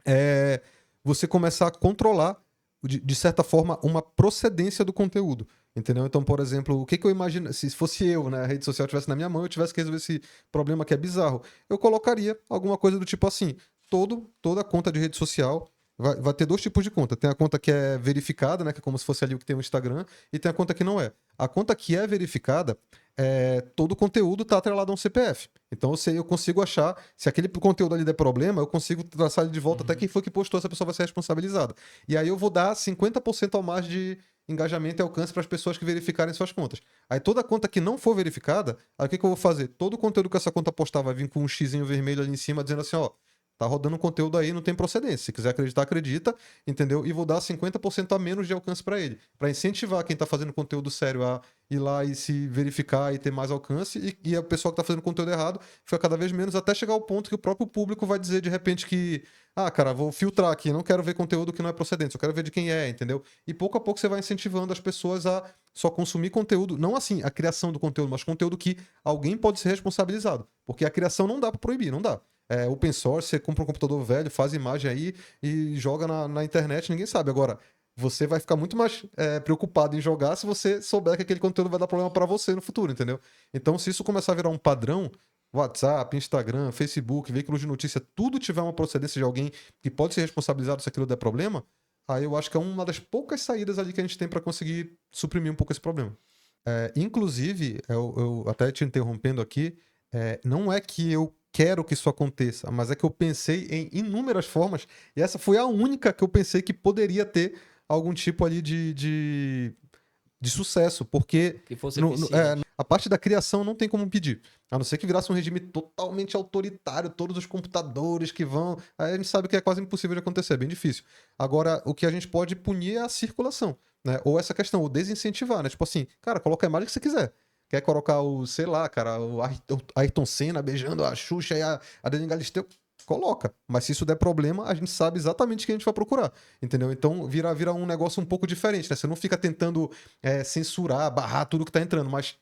é você começar a controlar, de certa forma, uma procedência do conteúdo. Entendeu? Então, por exemplo, o que eu imagino, se fosse eu, né, a rede social estivesse na minha mão, eu tivesse que resolver esse problema que é bizarro, eu colocaria alguma coisa do tipo assim, toda conta de rede social vai ter 2 tipos de conta. Tem a conta que é verificada, né, que é como se fosse ali o que tem o Instagram, e tem a conta que não é. A conta que é verificada, todo o conteúdo está atrelado a um CPF. Então eu consigo achar, se aquele conteúdo ali der problema, eu consigo traçar ele de volta até quem foi que postou, essa pessoa vai ser responsabilizada. E aí eu vou dar 50% ao mais de engajamento e alcance para as pessoas que verificarem suas contas. Aí toda conta que não for verificada, aí o que eu vou fazer? Todo o conteúdo que essa conta postar vai vir com um xizinho vermelho ali em cima, dizendo assim, tá rodando um conteúdo aí, não tem procedência. Se quiser acreditar, acredita, entendeu? E vou dar 50% a menos de alcance para ele, para incentivar quem tá fazendo conteúdo sério a ir lá e se verificar e ter mais alcance, e a pessoa que tá fazendo conteúdo errado fica cada vez menos, até chegar ao ponto que o próprio público vai dizer de repente que cara, vou filtrar aqui, não quero ver conteúdo que não é procedente, só quero ver de quem é, entendeu? E pouco a pouco você vai incentivando as pessoas a só consumir conteúdo, não assim a criação do conteúdo, mas conteúdo que alguém pode ser responsabilizado. Porque a criação não dá para proibir, não dá. Open source, você compra um computador velho, faz imagem aí e joga na internet, ninguém sabe. Agora, você vai ficar muito mais preocupado em jogar se você souber que aquele conteúdo vai dar problema para você no futuro, entendeu? Então, se isso começar a virar um padrão, WhatsApp, Instagram, Facebook, veículos de notícia, tudo tiver uma procedência de alguém que pode ser responsabilizado se aquilo der problema, aí eu acho que é uma das poucas saídas ali que a gente tem para conseguir suprimir um pouco esse problema. Inclusive, eu até te interrompendo aqui, não é que eu quero que isso aconteça, mas é que eu pensei em inúmeras formas, e essa foi a única que eu pensei que poderia ter algum tipo ali de sucesso, porque Que fosse eficiente. a parte da criação não tem como pedir. A não ser que virasse um regime totalmente autoritário, todos os computadores que vão. Aí a gente sabe que é quase impossível de acontecer, é bem difícil. Agora, o que a gente pode punir é a circulação, né? Ou essa questão, o desincentivar, né? Tipo assim, cara, coloca a imagem que você quiser. Quer colocar sei lá, cara, o Ayrton Senna beijando a Xuxa e a Dani Galisteu? Coloca. Mas se isso der problema, a gente sabe exatamente quem a gente vai procurar. Entendeu? Então vira um negócio um pouco diferente, né? Você não fica tentando censurar, barrar tudo que tá entrando, mas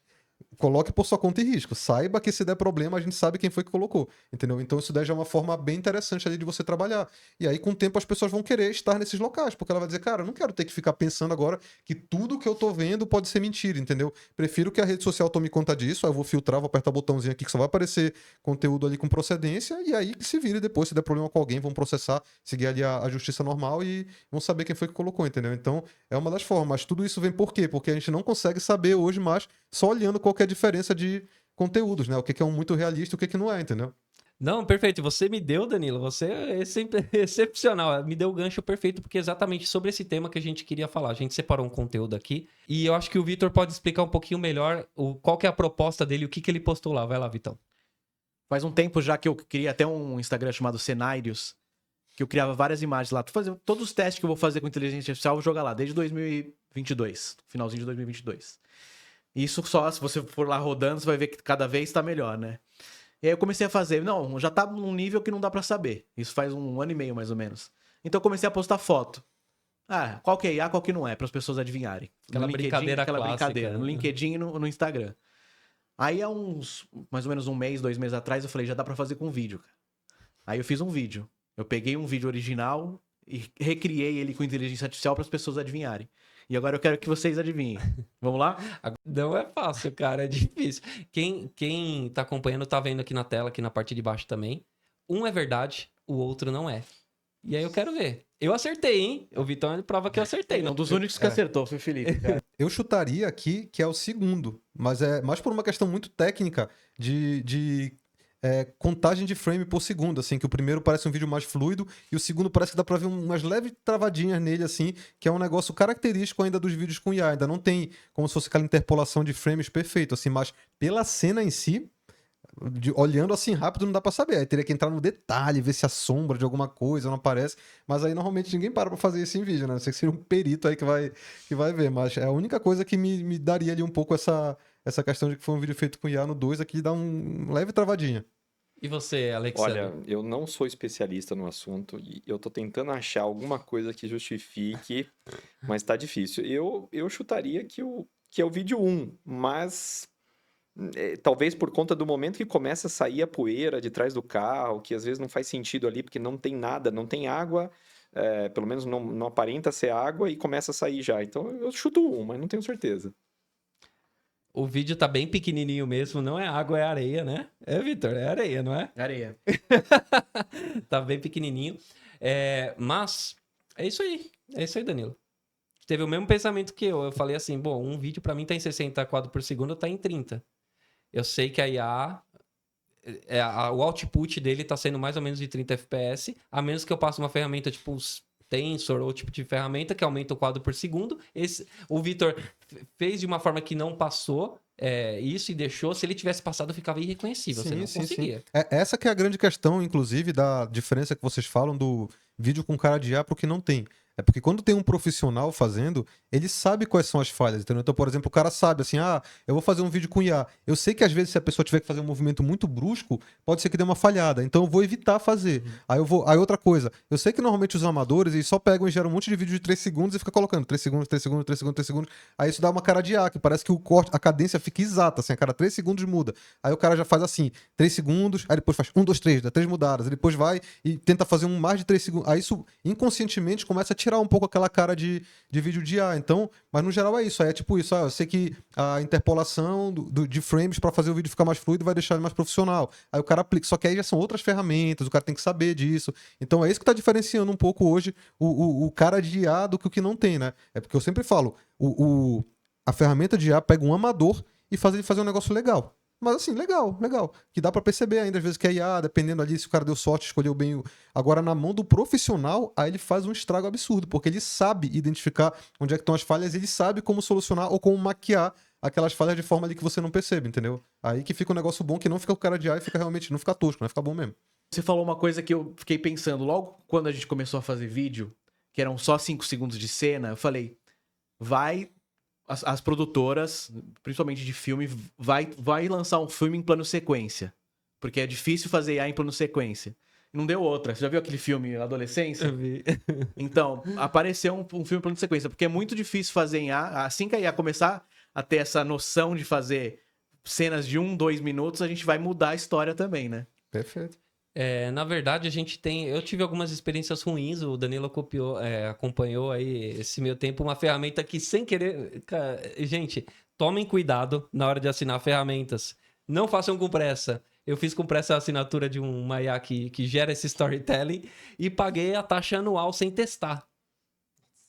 coloque por sua conta e risco. Saiba que se der problema, a gente sabe quem foi que colocou. Entendeu? Então isso daí já é uma forma bem interessante ali de você trabalhar. E aí, com o tempo, as pessoas vão querer estar nesses locais, porque ela vai dizer, cara, eu não quero ter que ficar pensando agora que tudo que eu tô vendo pode ser mentira, entendeu? Prefiro que a rede social tome conta disso, aí eu vou filtrar, vou apertar o botãozinho aqui que só vai aparecer conteúdo ali com procedência, e aí que se vire depois, se der problema com alguém, vão processar, seguir ali a justiça normal e vão saber quem foi que colocou, entendeu? Então, é uma das formas. Mas tudo isso vem por quê? Porque a gente não consegue saber hoje mais só olhando qual que é a diferença de conteúdos, né? O que é um muito realista e o que não é, entendeu? Não, perfeito. Você me deu, Danilo, você é sempre excepcional. Me deu o gancho perfeito, porque é exatamente sobre esse tema que a gente queria falar. A gente separou um conteúdo aqui e eu acho que o Vitor pode explicar um pouquinho melhor qual que é a proposta dele, o que ele postou lá. Vai lá, Vitão. Faz um tempo já que eu criei até um Instagram chamado Cenários, que eu criava várias imagens lá. Todos os testes que eu vou fazer com inteligência artificial, eu vou jogar lá, desde 2022, finalzinho de 2022. Isso só, se você for lá rodando, você vai ver que cada vez tá melhor, né? E aí eu comecei a fazer, não, já tá num nível que não dá pra saber. Isso faz 1 ano e meio, mais ou menos. Então eu comecei a postar foto. Qual que é IA, qual que não é, para as pessoas adivinharem. Aquela brincadeira clássica, brincadeira, né? no LinkedIn e no Instagram. Aí há mais ou menos 1 mês, 2 meses atrás, eu falei, já dá pra fazer com vídeo, cara. Aí eu fiz um vídeo. Eu peguei um vídeo original e recriei ele com inteligência artificial para as pessoas adivinharem. E agora eu quero que vocês adivinhem. Vamos lá? Não é fácil, cara, é difícil. Quem tá acompanhando tá vendo aqui na tela, aqui na parte de baixo também. Um é verdade, o outro não é. E aí eu quero ver. Eu acertei, hein? O Vitão ele prova que eu acertei. Um dos únicos que acertou foi o Felipe. Cara. Eu chutaria aqui que é o segundo, mas é mais por uma questão muito técnica de contagem de frame por segundo, assim, que o primeiro parece um vídeo mais fluido e o segundo parece que dá pra ver umas leves travadinhas nele, assim, que é um negócio característico ainda dos vídeos com IA. Ainda não tem como se fosse aquela interpolação de frames perfeito, assim, mas pela cena em si, olhando assim rápido não dá pra saber. Aí teria que entrar no detalhe, ver se a sombra de alguma coisa não aparece. Mas aí normalmente ninguém para pra fazer isso em vídeo, né? Não sei se seria um perito aí que vai ver. Mas é a única coisa que me daria ali um pouco essa questão de que foi um vídeo feito com IA no 2 aqui, dá um leve travadinha. E você, Alexandre? Olha, eu não sou especialista no assunto e eu tô tentando achar alguma coisa que justifique, mas tá difícil. Eu chutaria que é o vídeo 1, mas talvez por conta do momento que começa a sair a poeira de trás do carro, que às vezes não faz sentido ali, porque não tem nada, não tem água, pelo menos não aparenta ser água e começa a sair já. Então eu chuto 1, mas não tenho certeza. O vídeo tá bem pequenininho mesmo, não é água, é areia, né? É, Vitor, é areia, não é? Areia. Tá bem pequenininho. Mas é isso aí, Danilo. Teve o mesmo pensamento que eu. Eu falei assim, bom, um vídeo pra mim tá em 60 quadros por segundo, tá em 30. Eu sei que a IA, o output dele tá sendo mais ou menos de 30 FPS, a menos que eu passe uma ferramenta tipo Tensor ou tipo de ferramenta que aumenta o quadro por segundo. O Vitor fez de uma forma que não passou isso e deixou. Se ele tivesse passado, ficava irreconhecível. Você não conseguia. Sim. Essa que é a grande questão, inclusive, da diferença que vocês falam do vídeo com cara de IA pro que não tem. É porque quando tem um profissional fazendo, ele sabe quais são as falhas, entendeu? Então, por exemplo, o cara sabe assim, eu vou fazer um vídeo com IA. Eu sei que às vezes se a pessoa tiver que fazer um movimento muito brusco, pode ser que dê uma falhada. Então eu vou evitar fazer. Aí outra coisa, eu sei que normalmente os amadores, eles só pegam e geram um monte de vídeo de 3 segundos e fica colocando 3 segundos, 3 segundos, 3 segundos, 3 segundos. Aí isso dá uma cara de IA, que parece que o corte, a cadência fica exata, assim, a cada 3 segundos muda. Aí o cara já faz assim, 3 segundos, aí depois faz 1, 2, 3, dá 3 mudadas, aí depois vai e tenta fazer um mais de 3 segundos. Aí isso inconscientemente começa a tirar um pouco aquela cara de vídeo de IA. Então, mas no geral é isso. Aí é tipo isso. Eu sei que a interpolação de frames para fazer o vídeo ficar mais fluido vai deixar ele mais profissional. Aí o cara aplica. Só que aí já são outras ferramentas, o cara tem que saber disso. Então é isso que tá diferenciando um pouco hoje o cara de IA do que o que não tem, né? É porque eu sempre falo, a ferramenta de IA pega um amador e faz ele fazer um negócio legal. Mas assim, legal. Que dá pra perceber ainda, às vezes, que é IA, dependendo ali se o cara deu sorte, escolheu bem. Agora, na mão do profissional, aí ele faz um estrago absurdo, porque ele sabe identificar onde é que estão as falhas, ele sabe como solucionar ou como maquiar aquelas falhas de forma ali que você não percebe, entendeu? Aí que fica um negócio bom, que não fica o cara de IA e fica realmente, não fica tosco, né? Fica bom mesmo. Você falou uma coisa que eu fiquei pensando, logo quando a gente começou a fazer vídeo, que eram só 5 segundos de cena, eu falei, as produtoras, principalmente de filme, vai lançar um filme em plano sequência. Porque é difícil fazer IA em plano sequência. E não deu outra. Você já viu aquele filme Adolescência? Eu vi. Então, apareceu um filme em plano sequência. Porque é muito difícil fazer em IA. Assim que a IA começar a ter essa noção de fazer cenas de 1, 2 minutos, a gente vai mudar a história também, né? Perfeito. Na verdade, eu tive algumas experiências ruins, o Danilo acompanhou aí esse meio tempo uma ferramenta que sem querer... Cara, gente, tomem cuidado na hora de assinar ferramentas. Não façam com pressa. Eu fiz com pressa a assinatura de uma IA que gera esse storytelling e paguei a taxa anual sem testar.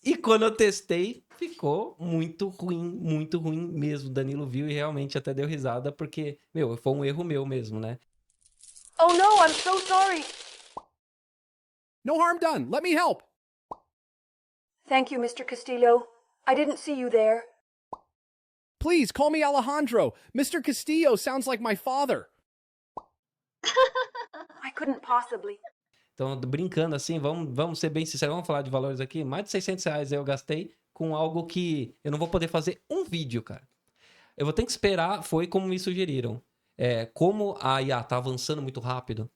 E quando eu testei, ficou muito ruim mesmo. O Danilo viu e realmente até deu risada, porque, foi um erro meu mesmo, né? Oh no, I'm so sorry. No harm done. Let me help. Thank you, Mr. Castillo. I didn't see you there. Please call me Alejandro. Mr. Castillo sounds like my father. I couldn't possibly. Então, brincando assim, vamos ser bem sinceros, vamos falar de valores aqui. Mais de R$600 eu gastei com algo que eu não vou poder fazer um vídeo, cara. Eu vou ter que esperar, foi como me sugeriram. Como a IA tá avançando muito rápido,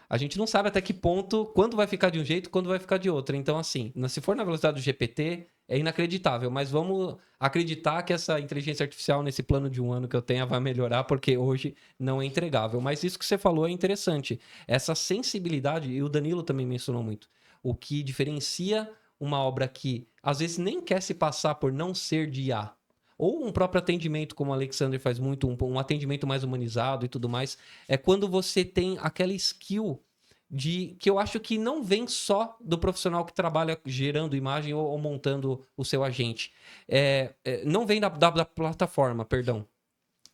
a gente não sabe até que ponto, quando vai ficar de um jeito, quando vai ficar de outro. Então, assim, se for na velocidade do GPT, é inacreditável. Mas vamos acreditar que essa inteligência artificial, nesse plano de 1 ano que eu tenha, vai melhorar, porque hoje não é entregável. Mas isso que você falou é interessante. Essa sensibilidade, e o Danilo também mencionou muito, o que diferencia uma obra que às vezes nem quer se passar por não ser de IA, ou um próprio atendimento, como o Alexander faz muito, um atendimento mais humanizado e tudo mais, é quando você tem aquela skill que eu acho que não vem só do profissional que trabalha gerando imagem ou montando o seu agente. Não vem da plataforma, perdão.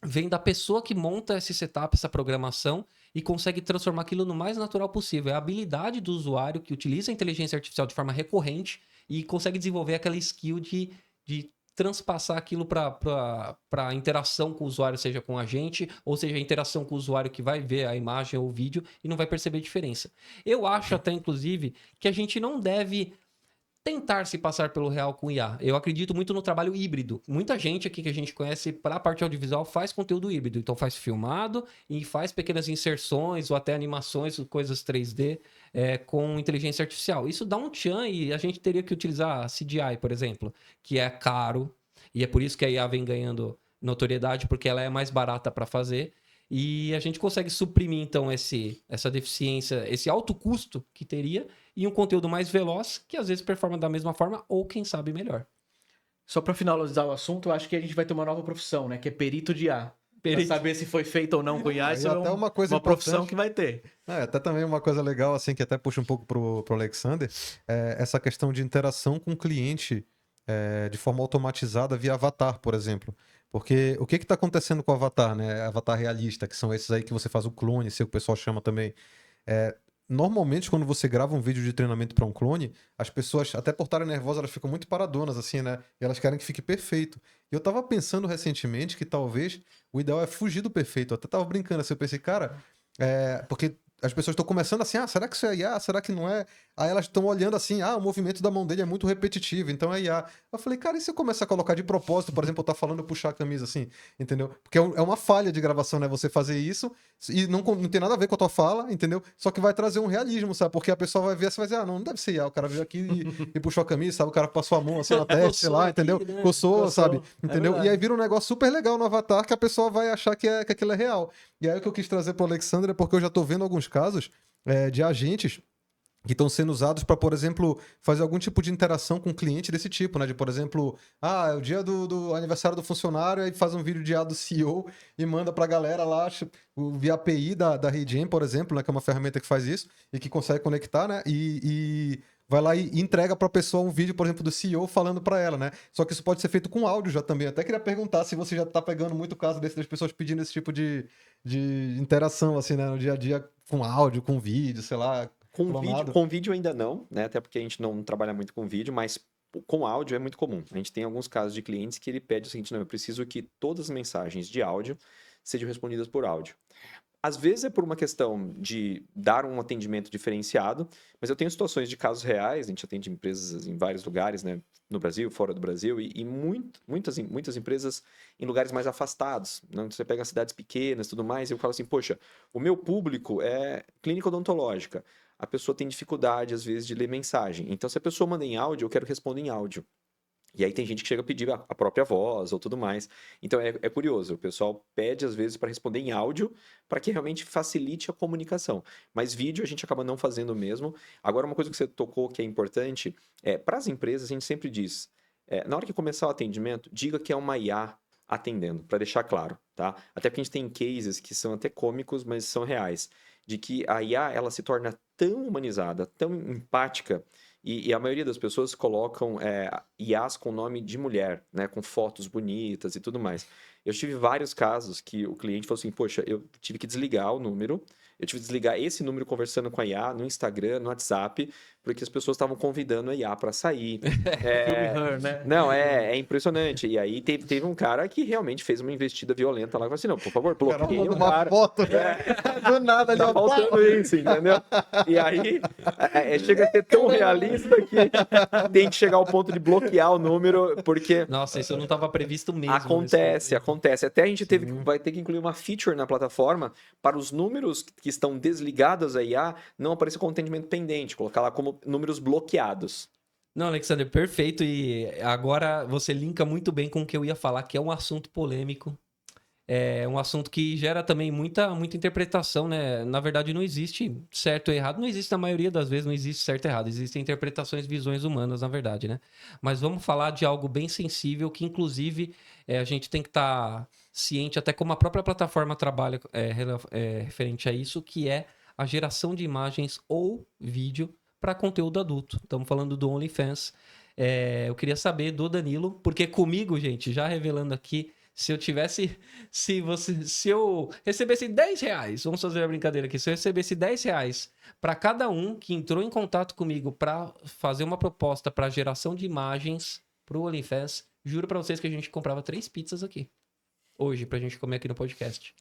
Vem da pessoa que monta esse setup, essa programação e consegue transformar aquilo no mais natural possível. É a habilidade do usuário que utiliza a inteligência artificial de forma recorrente e consegue desenvolver aquela skill de transpassar aquilo para a interação com o usuário, seja com a gente, ou seja, a interação com o usuário que vai ver a imagem ou o vídeo e não vai perceber diferença. Eu acho até, inclusive, que a gente não deve tentar se passar pelo real com IA. Eu acredito muito no trabalho híbrido. Muita gente aqui que a gente conhece para a parte audiovisual faz conteúdo híbrido. Então faz filmado e faz pequenas inserções ou até animações, coisas 3D com inteligência artificial. Isso dá um tchan e a gente teria que utilizar a CGI, por exemplo, que é caro. E é por isso que a IA vem ganhando notoriedade, porque ela é mais barata para fazer. E a gente consegue suprimir, então, essa deficiência, esse alto custo que teria e um conteúdo mais veloz, que às vezes performa da mesma forma ou, quem sabe, melhor. Só pra finalizar o assunto, eu acho que a gente vai ter uma nova profissão, né? Que é perito de IA. Pra saber se foi feito ou não com IA, isso é até uma coisa profissão importante. que vai ter. Até também uma coisa legal, assim, que até puxa um pouco pro Alexander, é essa questão de interação com o cliente de forma automatizada via avatar, por exemplo. Porque o que está acontecendo com o avatar, né? Avatar realista, que são esses aí que você faz o clone, se o pessoal chama também. Normalmente, quando você grava um vídeo de treinamento para um clone, as pessoas, até por estarem nervosas, elas ficam muito paradonas, assim, né? E elas querem que fique perfeito. E eu tava pensando recentemente que talvez o ideal é fugir do perfeito. Eu até tava brincando assim, eu pensei, cara, porque as pessoas estão começando assim, será que isso é IA? Será que não é? Aí elas estão olhando assim, o movimento da mão dele é muito repetitivo, então é IA. Eu falei, cara, e se eu começar a colocar de propósito, por exemplo, eu tá falando puxar a camisa assim, entendeu? Porque é uma falha de gravação, né? Você fazer isso e não tem nada a ver com a tua fala, entendeu? Só que vai trazer um realismo, sabe? Porque a pessoa vai ver, você vai dizer, não deve ser IA. O cara veio aqui e puxou a camisa, sabe? O cara passou a mão assim na testa, sei lá, entendeu? Aqui, né? Coçou, sabe? Entendeu? verdade. E aí vira um negócio super legal no avatar que a pessoa vai achar que aquilo é real. E aí o que eu quis trazer pro Alexandre é porque eu já tô vendo alguns casos de agentes que estão sendo usados para, por exemplo, fazer algum tipo de interação com o cliente desse tipo, né? De, por exemplo, é o dia do aniversário do funcionário, aí faz um vídeo de IA do CEO e manda para a galera lá, via API da RageM, por exemplo, né? Que é uma ferramenta que faz isso e que consegue conectar, né? E vai lá e entrega para a pessoa um vídeo, por exemplo, do CEO falando para ela, né? Só que isso pode ser feito com áudio já também. Eu até queria perguntar se você já está pegando muito caso das pessoas pedindo esse tipo de interação, assim, né? No dia a dia, com áudio, com vídeo, sei lá. Com vídeo ainda não, né? Até porque a gente não trabalha muito com vídeo, mas com áudio é muito comum. A gente tem alguns casos de clientes que ele pede o seguinte, não, eu preciso que todas as mensagens de áudio sejam respondidas por áudio. Às vezes é por uma questão de dar um atendimento diferenciado, mas eu tenho situações de casos reais, a gente atende empresas em vários lugares, né? No Brasil, fora do Brasil, e muitas empresas em lugares mais afastados. Né? Você pega cidades pequenas e tudo mais, e eu falo assim, poxa, o meu público é clínica odontológica. A pessoa tem dificuldade, às vezes, de ler mensagem. Então, se a pessoa manda em áudio, eu quero responder em áudio. E aí tem gente que chega a pedir a própria voz ou tudo mais. Então é curioso, o pessoal pede às vezes para responder em áudio para que realmente facilite a comunicação. Mas vídeo a gente acaba não fazendo mesmo. Agora uma coisa que você tocou que é importante, para as empresas a gente sempre diz, na hora que começar o atendimento, diga que é uma IA atendendo, para deixar claro, tá? Até porque a gente tem cases que são até cômicos, mas são reais, de que a IA ela se torna tão humanizada, tão empática, e a maioria das pessoas colocam IAs com nome de mulher, né? Com fotos bonitas e tudo mais. Eu tive vários casos que o cliente falou assim, poxa, eu tive que desligar o número, eu tive que desligar esse número conversando com a IA no Instagram, no WhatsApp, porque as pessoas estavam convidando a IA para sair. Her, né? Não, é impressionante. E aí teve um cara que realmente fez uma investida violenta lá e falou assim, não, por favor, bloqueie o uma cara. foto, né? Do nada ali, Tá faltando isso, entendeu? E aí, chega a ser tão realista que tem que chegar ao ponto de bloquear o número, porque... Nossa, isso não estava previsto mesmo. Acontece. Até a gente vai ter que incluir uma feature na plataforma para os números que estão desligados à IA não aparecer com atendimento pendente, colocar lá como números bloqueados. Não, Alexander, perfeito. E agora você linka muito bem com o que eu ia falar, que é um assunto polêmico. É um assunto que gera também muita interpretação, né? Na verdade, não existe certo ou errado. Não existe, na maioria das vezes, não existe certo ou errado. Existem interpretações e visões humanas, na verdade, né? Mas vamos falar de algo bem sensível que, inclusive, a gente tem que estar ciente, até como a própria plataforma trabalha referente a isso, que é a geração de imagens ou vídeo para conteúdo adulto. Estamos falando do OnlyFans. Eu queria saber do Danilo, porque comigo, gente, já revelando aqui, se eu recebesse 10 reais, vamos fazer a brincadeira aqui, se eu recebesse 10 reais para cada um que entrou em contato comigo para fazer uma proposta para geração de imagens pro OnlyFans, juro para vocês que a gente comprava 3 pizzas aqui. Hoje, pra gente comer aqui no podcast.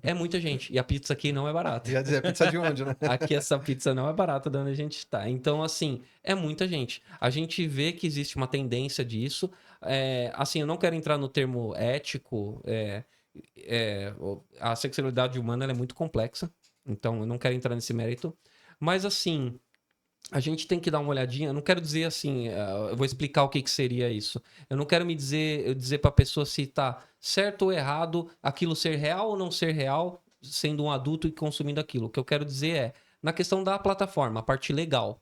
É muita gente. E a pizza aqui não é barata. Ia dizer, pizza de onde, né? Aqui essa pizza não é barata de onde a gente tá. Então, assim, é muita gente. A gente vê que existe uma tendência disso. Assim, eu não quero entrar no termo ético. A sexualidade humana ela é muito complexa. Então, eu não quero entrar nesse mérito. Mas, assim, a gente tem que dar uma olhadinha. Eu não quero dizer assim, eu vou explicar o que seria isso. Eu não quero dizer para a pessoa se tá certo ou errado aquilo ser real ou não ser real, sendo um adulto e consumindo aquilo. O que eu quero dizer é, na questão da plataforma, a parte legal.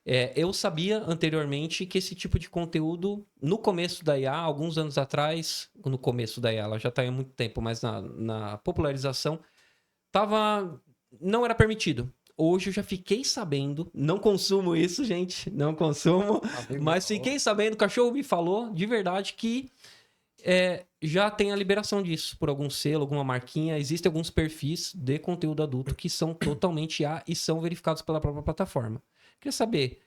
Eu sabia anteriormente que esse tipo de conteúdo, no começo da IA, alguns anos atrás, no começo da IA, ela já está há muito tempo, mas na popularização, não era permitido. Hoje eu já fiquei sabendo, não consumo isso, gente, não consumo, mas fiquei sabendo, o cachorro me falou de verdade que já tem a liberação disso por algum selo, alguma marquinha. Existem alguns perfis de conteúdo adulto que são totalmente IA e são verificados pela própria plataforma. Queria saber,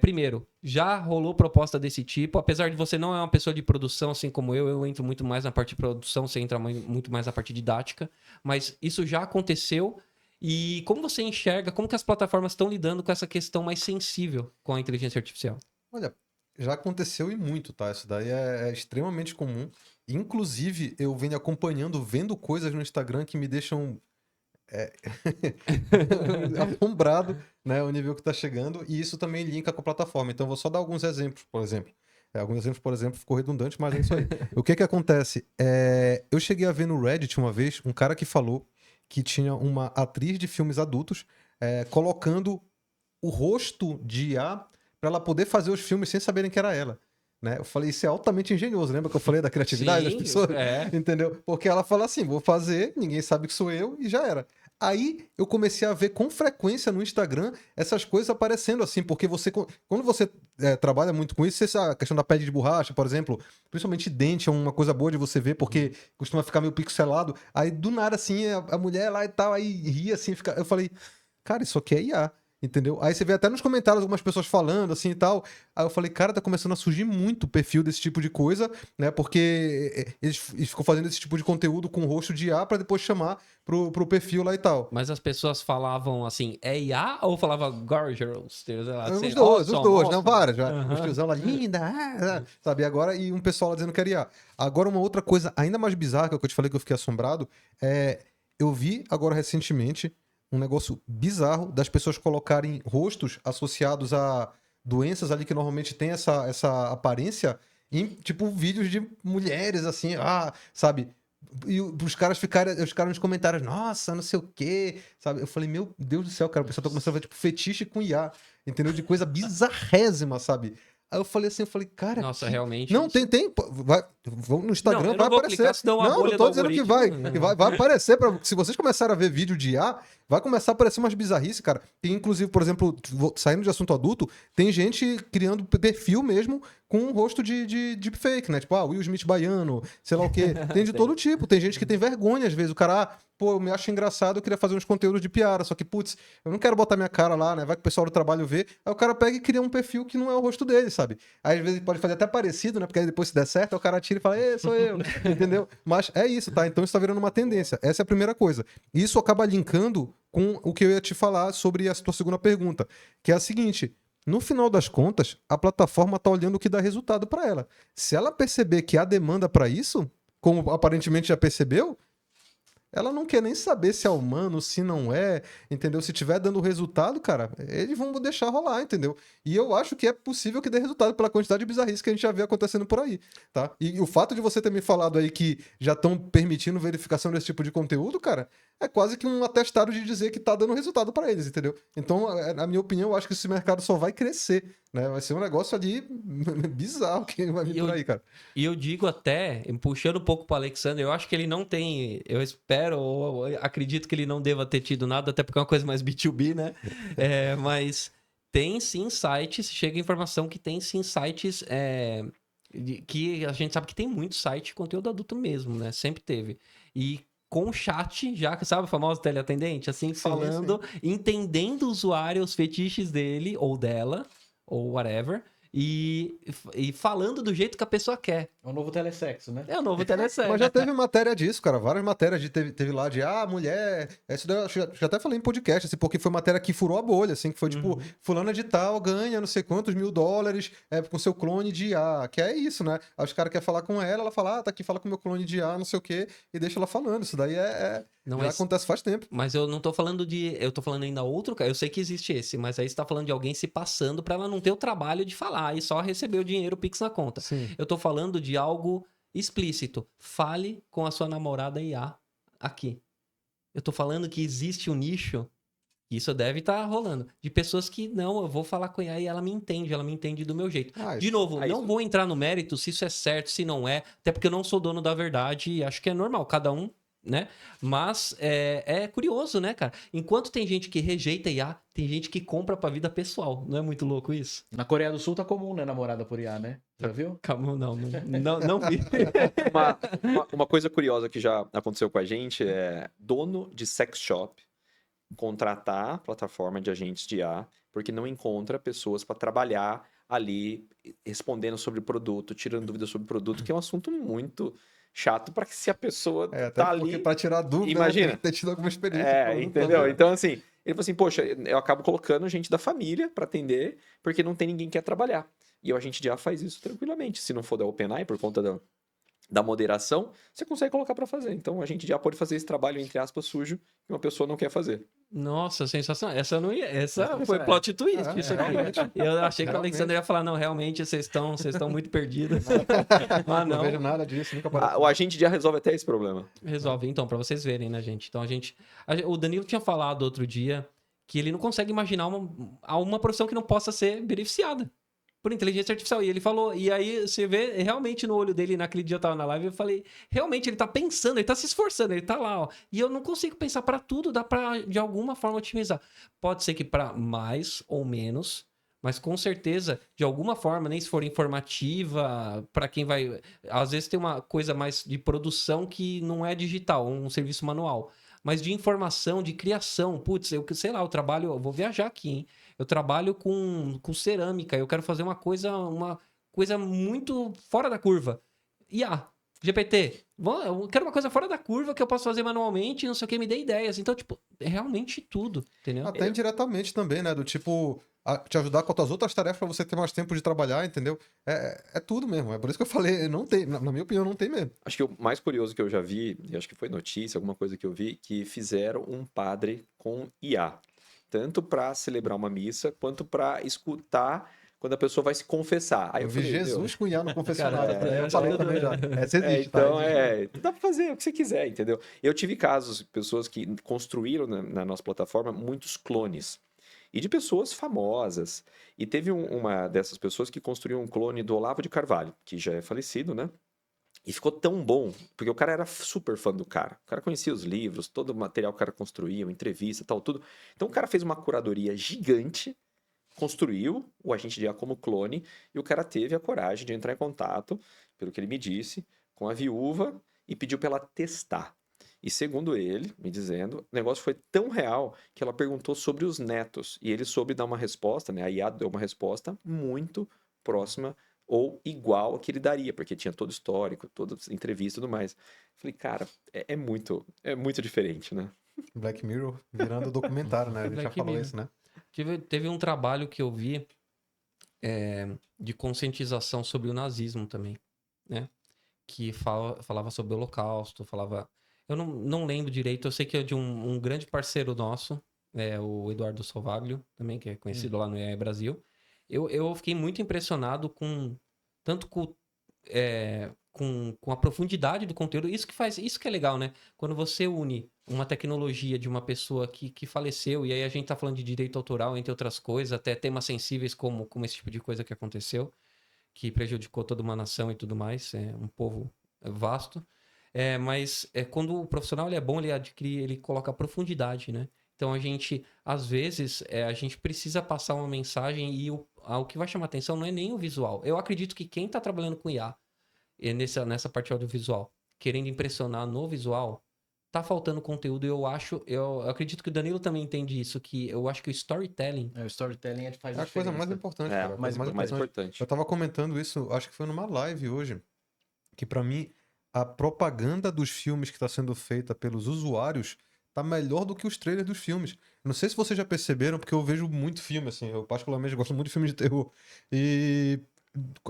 primeiro, já rolou proposta desse tipo? Apesar de você não é uma pessoa de produção, assim como eu entro muito mais na parte de produção, você entra muito mais na parte didática, mas isso já aconteceu. E como você enxerga, como que as plataformas estão lidando com essa questão mais sensível com a inteligência artificial? Olha, já aconteceu e muito, tá? Isso daí é extremamente comum. Inclusive, eu venho acompanhando, vendo coisas no Instagram que me deixam assombrado, né? O nível que tá chegando. E isso também linka com a plataforma. Então, eu vou só dar alguns exemplos, por exemplo. Alguns exemplos, por exemplo, ficou redundante, mas é isso aí. O que acontece? Eu cheguei a ver no Reddit uma vez um cara que falou que tinha uma atriz de filmes adultos colocando o rosto de IA para ela poder fazer os filmes sem saberem que era ela. Né? Eu falei, isso é altamente engenhoso. Lembra que eu falei da criatividade das pessoas? Entendeu? Porque ela fala assim, vou fazer, ninguém sabe que sou eu e já era. Aí eu comecei a ver com frequência no Instagram essas coisas aparecendo assim, porque quando você trabalha muito com isso, a questão da pele de borracha, por exemplo, principalmente dente é uma coisa boa de você ver, porque costuma ficar meio pixelado. Aí do nada assim, a mulher lá e tal, aí ria assim, eu falei, cara, isso aqui é IA. Entendeu? Aí você vê até nos comentários algumas pessoas falando assim e tal. Aí eu falei, cara, tá começando a surgir muito perfil desse tipo de coisa, né? Porque eles ficam fazendo esse tipo de conteúdo com o rosto de IA pra depois chamar pro perfil lá e tal. Mas as pessoas falavam assim, é IA ou falava gorgeous? Assim, os dois, não, várias. Os tiozão lá, linda, sabe? Agora, e um pessoal lá dizendo que era IA. Agora, uma outra coisa ainda mais bizarra, que é o que eu te falei que eu fiquei assombrado, eu vi agora recentemente um negócio bizarro das pessoas colocarem rostos associados a doenças ali que normalmente tem essa aparência em, tipo, vídeos de mulheres, assim, sabe? E os caras ficaram nos comentários, nossa, não sei o quê, sabe? Eu falei, meu Deus do céu, cara, o pessoal tá começando a ver, tipo, fetiche com IA, entendeu? De coisa bizarrésima, sabe? Aí eu falei assim, cara... Nossa, realmente... Não, tem... Vão no Instagram, vai aparecer. Clicar, não tô dizendo que vai. Vai aparecer. Se vocês começarem a ver vídeo de IA, vai começar a aparecer umas bizarrices, cara. Tem, inclusive, por exemplo, saindo de assunto adulto, tem gente criando perfil mesmo com um rosto de deepfake, né? Tipo, Will Smith baiano, sei lá o quê. Tem de todo tipo. Tem gente que tem vergonha, às vezes. O cara, eu me acho engraçado, eu queria fazer uns conteúdos de piada. Só que, putz, eu não quero botar minha cara lá, né? Vai que o pessoal do trabalho vê. Aí o cara pega e cria um perfil que não é o rosto dele, sabe? Aí, às vezes, pode fazer até parecido, né? Porque aí depois, se der certo, aí o cara tira e fala, sou eu. Entendeu? Mas é isso, tá? Então isso tá virando uma tendência. Essa é a primeira coisa. Isso acaba linkando com o que eu ia te falar sobre a tua segunda pergunta, que é a seguinte: no final das contas, a plataforma tá olhando o que dá resultado para ela. Se ela perceber que há demanda para isso, como aparentemente já percebeu, ela não quer nem saber se é humano, se não é, entendeu? Se tiver dando resultado, cara, eles vão deixar rolar, entendeu? E eu acho que é possível que dê resultado pela quantidade de bizarrice que a gente já vê acontecendo por aí, tá? E o fato de você ter me falado aí que já estão permitindo verificação desse tipo de conteúdo, cara, é quase que um atestado de dizer que tá dando resultado pra eles, entendeu? Então, na minha opinião, eu acho que esse mercado só vai crescer, né? Vai ser um negócio ali bizarro que vai vir por aí, cara. E eu digo até, puxando um pouco para Alexander, eu acho que ele não tem, eu espero, ou acredito que ele não deva ter tido nada, até porque é uma coisa mais B2B, né? Mas tem sim sites, chega a informação que tem sim sites que a gente sabe que tem muito site de conteúdo adulto mesmo, né? Sempre teve. E com chat, já que sabe o famoso teleatendente, assim, Sim, falando, entendendo o usuário, os fetiches dele ou dela, ou whatever, e falando do jeito que a pessoa quer. É o novo telesexo, né? É o novo telesexo. Mas já teve matéria disso, cara. Várias matérias teve lá de mulher. Isso daí, eu já até falei em podcast, assim, porque foi matéria que furou a bolha, assim, que foi tipo, fulana de tal ganha não sei quantos $1.000 com seu clone de IA. Que é isso, né? Aí os caras querem falar com ela fala, tá aqui, fala com meu clone de IA, não sei o quê, e deixa ela falando. Isso daí Não já é- acontece faz tempo. Mas eu não tô falando de. Eu tô falando ainda outro. Eu sei que existe esse, mas aí você tá falando de alguém se passando pra ela não ter o trabalho de falar e só receber o dinheiro Pix na conta. Sim. Eu tô falando de algo explícito. Fale com a sua namorada IA aqui. Eu tô falando que existe um nicho, isso deve estar rolando, de pessoas que não, eu vou falar com a IA e ela me entende do meu jeito. De novo, não vou entrar no mérito se isso é certo, se não é, até porque eu não sou dono da verdade e acho que é normal, cada um, né? Mas é curioso, né, cara? Enquanto tem gente que rejeita IA, tem gente que compra pra vida pessoal. Não é muito louco isso? Na Coreia do Sul tá comum, né? Namorada por IA, né? Já viu? Calma, não vi. Uma coisa curiosa que já aconteceu com a gente é dono de sex shop contratar a plataforma de agentes de IA porque não encontra pessoas para trabalhar ali respondendo sobre o produto, tirando dúvidas sobre o produto, que é um assunto muito chato para que se a pessoa Até tá porque ali. pra tirar dúvida, Imagina. tem que ter tido alguma experiência. com o Entendeu? produto. Então, assim, ele falou assim, poxa, eu acabo colocando gente da família para atender, porque não tem ninguém que quer trabalhar. E o agente de IA faz isso tranquilamente. Se não for da OpenAI, por conta da moderação, você consegue colocar para fazer. Então, a gente já pode fazer esse trabalho, entre aspas, sujo, que uma pessoa não quer fazer. Nossa, sensacional. Essa eu não ia. Essa foi é. plot twist. Isso aqui. realmente. Eu achei que o Realmente. Alexander ia falar, não, realmente vocês estão muito perdidos. Mas Não não. vejo nada disso, nunca apareceu. O agente de IA resolve até esse problema. Resolve, então, pra vocês verem, né, gente? Então, o Danilo tinha falado outro dia que ele não consegue imaginar uma profissão que não possa ser beneficiada por inteligência artificial. E ele falou, e aí você vê realmente no olho dele, naquele dia eu tava na live, eu falei, realmente ele tá pensando, ele tá se esforçando, ele tá lá, ó. E eu não consigo pensar pra tudo, dá pra de alguma forma otimizar. Pode ser que pra mais ou menos, mas com certeza, de alguma forma, nem se for informativa, pra quem vai. Às vezes tem uma coisa mais de produção que não é digital, um serviço manual. Mas de informação, de criação. Putz, eu sei lá, eu vou viajar aqui, hein? Eu trabalho com cerâmica, eu quero fazer uma coisa muito fora da curva. IA, GPT, eu quero uma coisa fora da curva que eu posso fazer manualmente, não sei o que, me dê ideias. Então, tipo, é realmente tudo, entendeu? Até indiretamente também, né? Do tipo, te ajudar com as tuas outras tarefas pra você ter mais tempo de trabalhar, entendeu? É tudo mesmo. É por isso que eu falei, não tem, na minha opinião, não tem mesmo. Acho que o mais curioso que eu já vi, e acho que foi notícia, alguma coisa que eu vi, que fizeram um padre com IA. Tanto para celebrar uma missa, quanto para escutar quando a pessoa vai se confessar. Aí Eu eu vi falei, Jesus com IA no confessionário. Cara, eu falei também já. Essa existe, tá? então, dá pra fazer o que você quiser, entendeu? Eu tive casos, pessoas que construíram na nossa plataforma muitos clones. E de pessoas famosas. E teve uma dessas pessoas que construiu um clone do Olavo de Carvalho, que já é falecido, né? E ficou tão bom, porque o cara era super fã do cara. O cara conhecia os livros, todo o material que o cara construía, uma entrevista, tal, tudo. Então o cara fez uma curadoria gigante, construiu o agente de IA como clone, e o cara teve a coragem de entrar em contato, pelo que ele me disse, com a viúva e pediu para ela testar. E segundo ele, me dizendo, o negócio foi tão real que ela perguntou sobre os netos. E ele soube dar uma resposta, né? A IA deu uma resposta muito próxima ou igual a que ele daria, porque tinha todo o histórico, toda a entrevista e tudo mais. Falei, cara, é muito diferente, né? Black Mirror virando documentário, né? A gente já Black falou Mirror. isso, né? Teve um trabalho que eu vi de conscientização sobre o nazismo também, né? Que falava sobre o Holocausto, falava... Eu não lembro direito, eu sei que é de um grande parceiro nosso, o Eduardo Salvaglio, também, que é conhecido lá no EA Brasil. Eu fiquei muito impressionado tanto com a profundidade do conteúdo. Isso que é legal, né? Quando você une uma tecnologia de uma pessoa que faleceu, e aí a gente tá falando de direito autoral, entre outras coisas, até temas sensíveis como esse tipo de coisa que aconteceu, que prejudicou toda uma nação e tudo mais, um povo vasto. Mas quando o profissional ele é bom, ele coloca profundidade, né? Então às vezes, a gente precisa passar uma mensagem e o que vai chamar atenção não é nem o visual. Eu acredito que quem está trabalhando com IA, nessa parte audiovisual, querendo impressionar no visual, tá faltando conteúdo. Eu acredito que o Danilo também entende isso, que eu acho que o storytelling... O storytelling faz É a coisa mais importante, cara. A mais coisa mais importante. importante. Eu tava comentando isso, acho que foi numa live hoje, que pra mim a propaganda dos filmes que tá sendo feita pelos usuários tá melhor do que os trailers dos filmes. Não sei se vocês já perceberam, porque eu vejo muito filme, assim, eu particularmente gosto muito de filmes de terror. E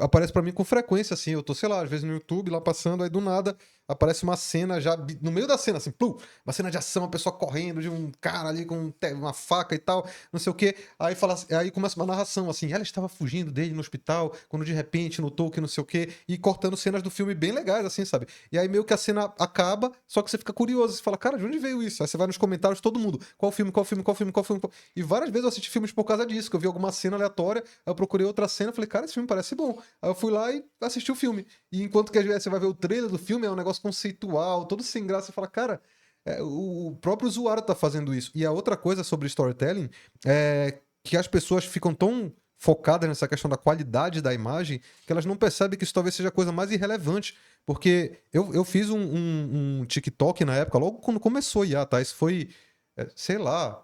aparece pra mim com frequência, assim, eu tô, sei lá, às vezes no YouTube, lá passando, aí do nada aparece uma cena já, no meio da cena, assim, plum, uma cena de ação, uma pessoa correndo, de um cara ali com uma faca e tal, não sei o quê, aí começa uma narração, assim, ela estava fugindo dele no hospital, quando de repente notou que não sei o quê, e cortando cenas do filme bem legais, assim, sabe? E aí meio que a cena acaba, só que você fica curioso, você fala, cara, de onde veio isso? Aí você vai nos comentários, todo mundo, qual filme, qual filme, qual filme, qual filme, e várias vezes eu assisti filmes por causa disso, que eu vi alguma cena aleatória, aí eu procurei outra cena, falei, cara, esse filme parece bom. Aí eu fui lá e assisti o filme. E enquanto que às vezes você vai ver o trailer do filme, é um negócio conceitual, todo sem graça, você fala, cara, o próprio usuário tá fazendo isso. E a outra coisa sobre storytelling é que as pessoas ficam tão focadas nessa questão da qualidade da imagem que elas não percebem que isso talvez seja a coisa mais irrelevante. Porque eu fiz um TikTok na época, logo quando começou a IA, tá? Isso foi, sei lá,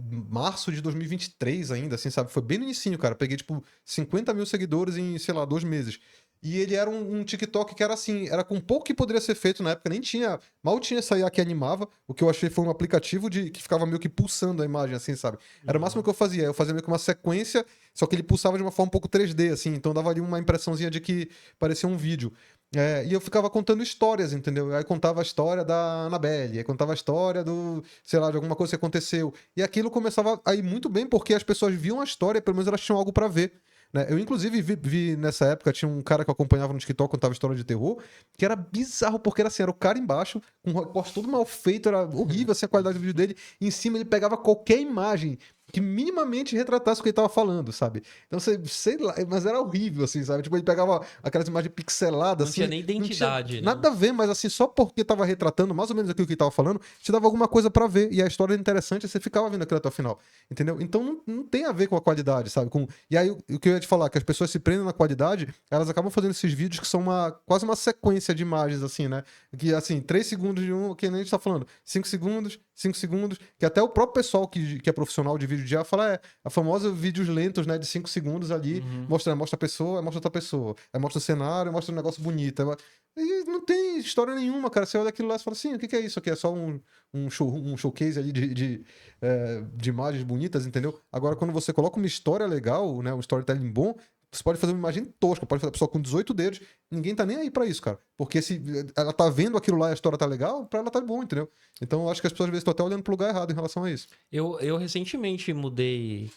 março de 2023 ainda, assim, sabe? Foi bem no inicinho, cara. Peguei, tipo, 50 mil seguidores em, sei lá, 2 meses. E ele era um TikTok que era assim, era com pouco que poderia ser feito na época, nem tinha, mal tinha essa IA que animava. O que eu achei foi um aplicativo que ficava meio que pulsando a imagem, assim, sabe? Era o máximo que eu fazia. Eu fazia meio que uma sequência, só que ele pulsava de uma forma um pouco 3D, assim, então dava ali uma impressãozinha de que parecia um vídeo. E eu ficava contando histórias, entendeu? Aí contava a história da Annabelle, aí contava a história do, sei lá, de alguma coisa que aconteceu. E aquilo começava a ir muito bem, porque as pessoas viam a história, pelo menos elas tinham algo pra ver. Né? Eu, inclusive, vi nessa época, tinha um cara que eu acompanhava no TikTok, contava história de terror, que era bizarro, porque era assim, era o cara embaixo, com um recorte todo mal feito, era horrível assim, a qualidade do vídeo dele, e em cima ele pegava qualquer imagem que minimamente retratasse o que ele tava falando, sabe? Então, sei lá, mas era horrível, assim, sabe? Tipo, ele pegava aquelas imagens pixeladas, Não assim... tinha nem identidade, né? Nada a ver, mas assim, só porque tava retratando mais ou menos aquilo que ele tava falando, te dava alguma coisa pra ver, e a história era interessante, e você ficava vendo aquilo até o final, entendeu? Então, não tem a ver com a qualidade, sabe? E aí, o que eu ia te falar, que as pessoas se prendem na qualidade, elas acabam fazendo esses vídeos que são quase uma sequência de imagens, assim, né? Que, assim, 3 segundos de um, que nem a gente tá falando, 5 segundos, 5 segundos, que até o próprio pessoal que é profissional de vídeo de IA fala, a famosa vídeos lentos, né, de 5 segundos ali, mostra a pessoa, aí mostra outra pessoa, aí mostra o cenário, aí mostra um negócio bonito, e não tem história nenhuma, cara, você olha aquilo lá e fala assim, o que é isso aqui? É só um showcase ali de imagens bonitas, entendeu? Agora, quando você coloca uma história legal, né, um storytelling bom, você pode fazer uma imagem tosca, pode fazer a pessoa com 18 dedos, ninguém tá nem aí pra isso, cara. Porque se ela tá vendo aquilo lá e a história tá legal, pra ela tá bom, entendeu? Então eu acho que as pessoas às vezes estão até olhando pro lugar errado em relação a isso. Eu recentemente mudei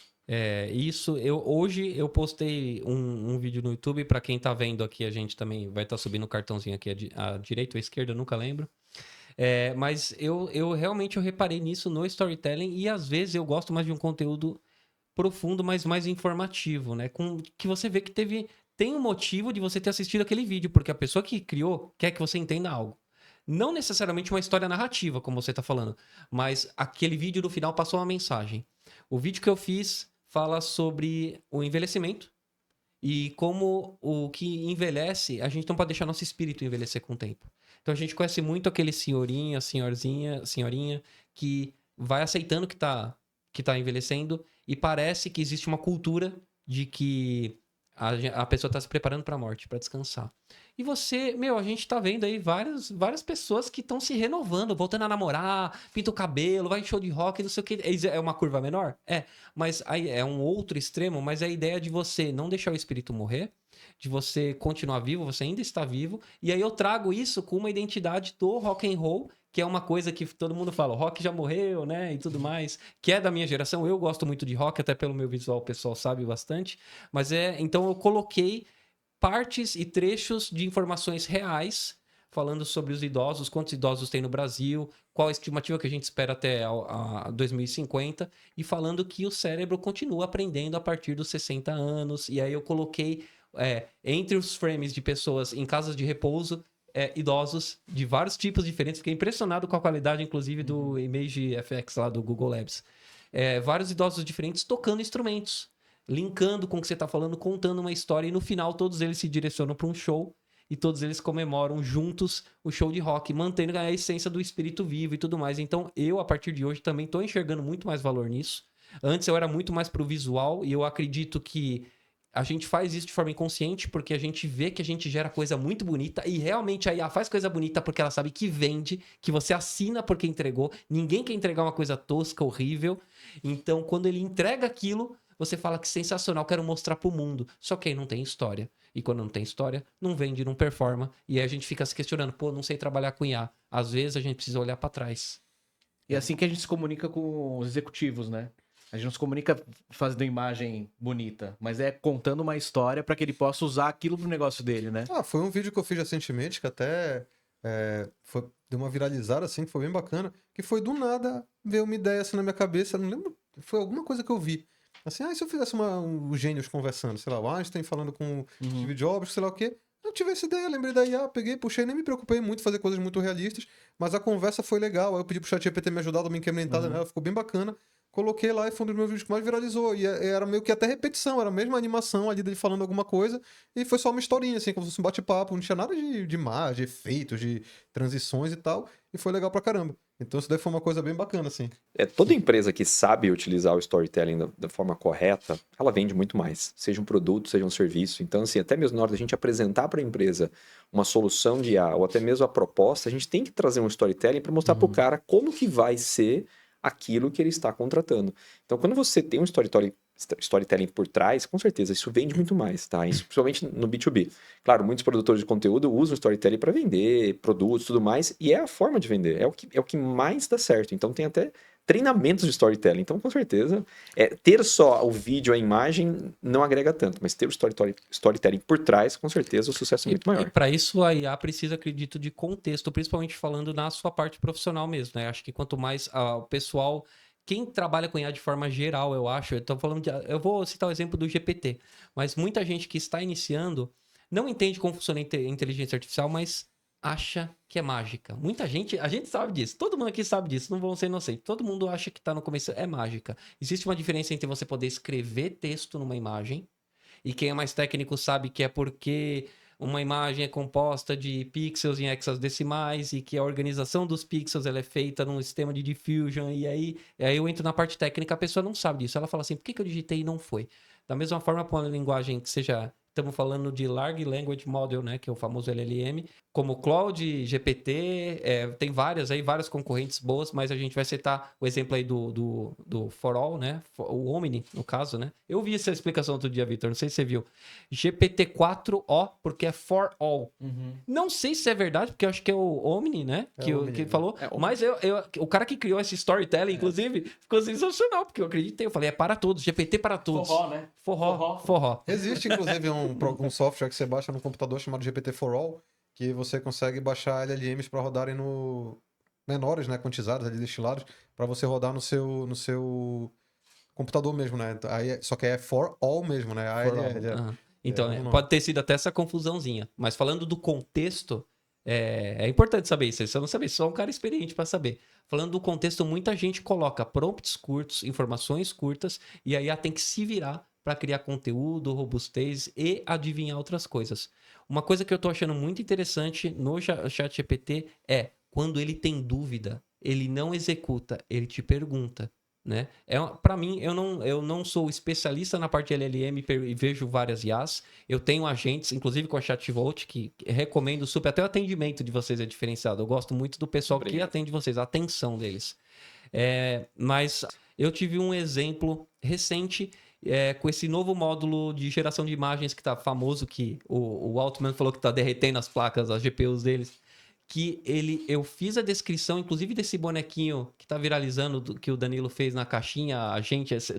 isso. Hoje eu postei um vídeo no YouTube. Pra quem tá vendo aqui, a gente também vai estar subindo o cartãozinho aqui à direita ou à esquerda, eu nunca lembro. Mas eu realmente reparei nisso no storytelling, e às vezes eu gosto mais de um conteúdo profundo, mas mais informativo, né? Que você vê que tem um motivo de você ter assistido aquele vídeo, porque a pessoa que criou quer que você entenda algo. Não necessariamente uma história narrativa, como você está falando, mas aquele vídeo no final passou uma mensagem. O vídeo que eu fiz fala sobre o envelhecimento e como o que envelhece, a gente não pode deixar nosso espírito envelhecer com o tempo. Então a gente conhece muito aquele senhorinha, senhorinha que vai aceitando que tá envelhecendo, e parece que existe uma cultura de que a pessoa tá se preparando pra morte, pra descansar. E a gente tá vendo aí várias pessoas que estão se renovando, voltando a namorar, pinta o cabelo, vai em show de rock, não sei o que. É uma curva menor? Mas aí é um outro extremo, mas é a ideia de você não deixar o espírito morrer, de você continuar vivo, você ainda está vivo, e aí eu trago isso com uma identidade do rock and roll, que é uma coisa que todo mundo fala, o rock já morreu, né, e tudo mais, que é da minha geração. Eu gosto muito de rock, até pelo meu visual o pessoal sabe bastante, mas então eu coloquei partes e trechos de informações reais falando sobre os idosos, quantos idosos tem no Brasil, qual a estimativa que a gente espera até a 2050, e falando que o cérebro continua aprendendo a partir dos 60 anos. E aí eu coloquei entre os frames de pessoas em casas de repouso, idosos de vários tipos diferentes. Fiquei impressionado com a qualidade, inclusive, do Image FX lá do Google Labs. Vários idosos diferentes tocando instrumentos, linkando com o que você está falando, contando uma história, e no final todos eles se direcionam para um show e todos eles comemoram juntos o show de rock, mantendo a essência do espírito vivo e tudo mais. Então eu, a partir de hoje, também estou enxergando muito mais valor nisso. Antes eu era muito mais pro visual, e eu acredito que a gente faz isso de forma inconsciente porque a gente vê que a gente gera coisa muito bonita, e realmente a IA faz coisa bonita porque ela sabe que vende, que você assina porque entregou. Ninguém quer entregar uma coisa tosca, horrível. Então quando ele entrega aquilo, você fala que sensacional, quero mostrar pro mundo. Só que aí não tem história. E quando não tem história, não vende, não performa. E aí a gente fica se questionando, pô, não sei trabalhar com IA. Às vezes a gente precisa olhar para trás. E é assim que a gente se comunica com os executivos, né? A gente não se comunica fazendo imagem bonita, mas é contando uma história para que ele possa usar aquilo pro negócio dele, né? Foi um vídeo que eu fiz recentemente que até deu uma viralizada, assim, que foi bem bacana, que foi do nada ver uma ideia assim na minha cabeça, não lembro, foi alguma coisa que eu vi. Assim, e se eu fizesse os gênios conversando, sei lá, o Einstein falando com o Steve Jobs, sei lá o quê. Eu tive essa ideia, lembrei da IA, peguei, puxei, nem me preocupei muito em fazer coisas muito realistas, mas a conversa foi legal. Aí eu pedi pro ChatGPT me ajudar, dar uma incrementada nela, ficou bem bacana. Coloquei lá e foi um dos meus vídeos que mais viralizou. E era meio que até repetição, era a mesma animação ali dele falando alguma coisa, e foi só uma historinha, assim, como se fosse um bate-papo, não tinha nada de imagem, de efeitos, de transições e tal, e foi legal pra caramba. Então isso daí foi uma coisa bem bacana, assim. Toda empresa que sabe utilizar o storytelling da forma correta, ela vende muito mais. Seja um produto, seja um serviço. Então, assim, até mesmo na hora da gente apresentar para a empresa uma solução de IA, ou até mesmo a proposta, a gente tem que trazer um storytelling para mostrar para o cara como que vai ser aquilo que ele está contratando. Então, quando você tem um storytelling por trás, com certeza isso vende muito mais, tá? Isso principalmente no B2B. Claro, muitos produtores de conteúdo usam o storytelling para vender produtos e tudo mais, e é a forma de vender, é o que mais dá certo. Então tem até treinamentos de storytelling. Então, com certeza, ter só o vídeo, a imagem, não agrega tanto, mas ter o storytelling por trás, com certeza, o sucesso é muito maior. E para isso a IA precisa, acredito, de contexto, principalmente falando na sua parte profissional mesmo, né? Acho que quanto mais o pessoal... Quem trabalha com IA de forma geral, eu acho, eu vou citar o exemplo do GPT, mas muita gente que está iniciando não entende como funciona a inteligência artificial, mas acha que é mágica. Muita gente, a gente sabe disso, todo mundo aqui sabe disso, não vão ser inocentes. Todo mundo acha que está no começo, é mágica. Existe uma diferença entre você poder escrever texto numa imagem, e quem é mais técnico sabe que é porque uma imagem é composta de pixels em hexadecimais e que a organização dos pixels ela é feita num sistema de diffusion, e aí eu entro na parte técnica, a pessoa não sabe disso. Ela fala assim, por que eu digitei e não foi? Da mesma forma, para uma linguagem que seja... Estamos falando de Large Language Model, né, que é o famoso LLM, como Claude, GPT, tem várias concorrentes boas, mas a gente vai citar o exemplo aí do For All, né, o Omni, no caso, né. Eu vi essa explicação outro dia, Victor, não sei se você viu. GPT-4O, porque é For All. Não sei se é verdade, porque eu acho que é o Omni, né, que falou, mas o cara que criou esse storytelling, inclusive, ficou sensacional, porque eu acreditei, eu falei, é para todos, GPT para todos. Forró, né? Forró. Existe, inclusive, um software que você baixa no computador chamado GPT-4All, que você consegue baixar LLMs para rodarem no menores, né, quantizados, ali, destilados, para você rodar no seu computador mesmo, né? Aí, só que é for all mesmo, né? Então, pode ter sido até essa confusãozinha. Mas falando do contexto, é importante saber isso. Você não sabe, só um cara experiente para saber. Falando do contexto, muita gente coloca prompts curtos, informações curtas, e aí ela tem que se virar para criar conteúdo, robustez e adivinhar outras coisas. Uma coisa que eu tô achando muito interessante no ChatGPT é quando ele tem dúvida, ele não executa, ele te pergunta, né? Para mim, eu não sou especialista na parte LLM e vejo várias IAs. Eu tenho agentes, inclusive com a ChatVolt, que recomendo super. Até o atendimento de vocês é diferenciado. Eu gosto muito do pessoal que atende vocês, a atenção deles. Mas eu tive um exemplo recente com esse novo módulo de geração de imagens que tá famoso, que o Altman falou que tá derretendo as placas, as GPUs deles, que eu fiz a descrição, inclusive desse bonequinho que tá viralizando, que o Danilo fez na caixinha,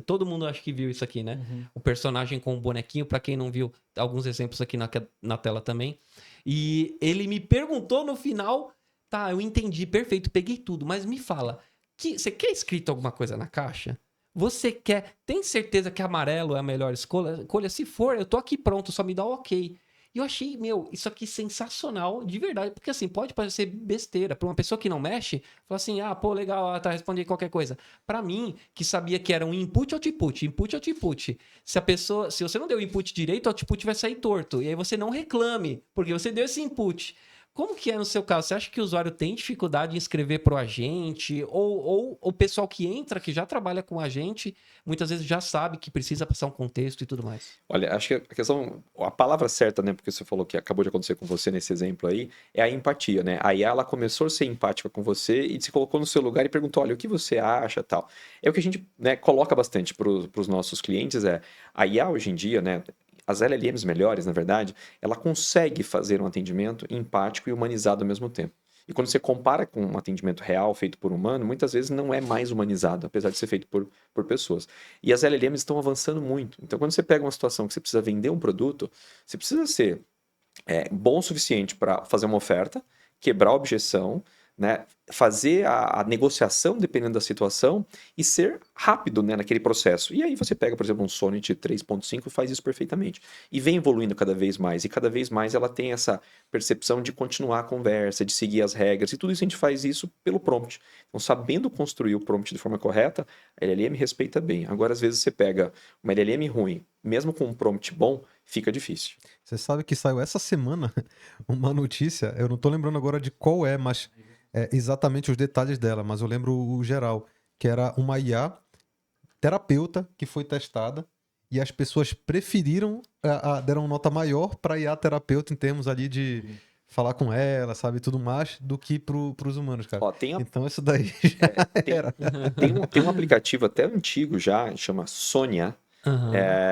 todo mundo acho que viu isso aqui, né? O personagem com o bonequinho, pra quem não viu, alguns exemplos aqui na tela também. E ele me perguntou no final, tá, eu entendi, perfeito, peguei tudo, mas me fala, você quer escrito alguma coisa na caixa? Você tem certeza que amarelo é a melhor escolha? Se for, eu tô aqui pronto, só me dá o ok. E eu achei, isso aqui sensacional, de verdade. Porque assim, pode parecer besteira. Pra uma pessoa que não mexe, fala assim, pô, legal, tá, respondi qualquer coisa. Pra mim, que sabia que era um input-output, input-output. Se você não deu o input direito, o output vai sair torto. E aí você não reclame, porque você deu esse input. Como que é no seu caso? Você acha que o usuário tem dificuldade em escrever pro agente? Ou o pessoal que entra, que já trabalha com a gente, muitas vezes já sabe que precisa passar um contexto e tudo mais? Olha, acho que a palavra certa, né, porque você falou que acabou de acontecer com você nesse exemplo aí, é a empatia, né? A IA, ela começou a ser empática com você e se colocou no seu lugar e perguntou, olha, o que você acha, tal. É o que a gente, né, coloca bastante para os nossos clientes, a IA hoje em dia, né, as LLMs melhores, na verdade, ela consegue fazer um atendimento empático e humanizado ao mesmo tempo. E quando você compara com um atendimento real feito por humano, muitas vezes não é mais humanizado, apesar de ser feito por pessoas. E as LLMs estão avançando muito. Então, quando você pega uma situação que você precisa vender um produto, você precisa ser bom o suficiente para fazer uma oferta, quebrar a objeção, né, fazer a negociação dependendo da situação e ser rápido, né, naquele processo. E aí você pega, por exemplo, um Sonnet 3.5 e faz isso perfeitamente. E vem evoluindo cada vez mais. E cada vez mais ela tem essa percepção de continuar a conversa, de seguir as regras. E tudo isso a gente faz isso pelo prompt. Então, sabendo construir o prompt de forma correta, a LLM respeita bem. Agora, às vezes, você pega uma LLM ruim, mesmo com um prompt bom, fica difícil. Você sabe que saiu essa semana uma notícia, eu não tô lembrando agora de qual mas exatamente os detalhes dela, mas eu lembro o geral, que era uma IA terapeuta que foi testada e as pessoas preferiram, deram nota maior para IA terapeuta em termos ali de falar com ela, sabe, tudo mais, do que pros humanos, cara. Ó, Então isso daí já era. Tem um aplicativo até antigo já, chama Sonia.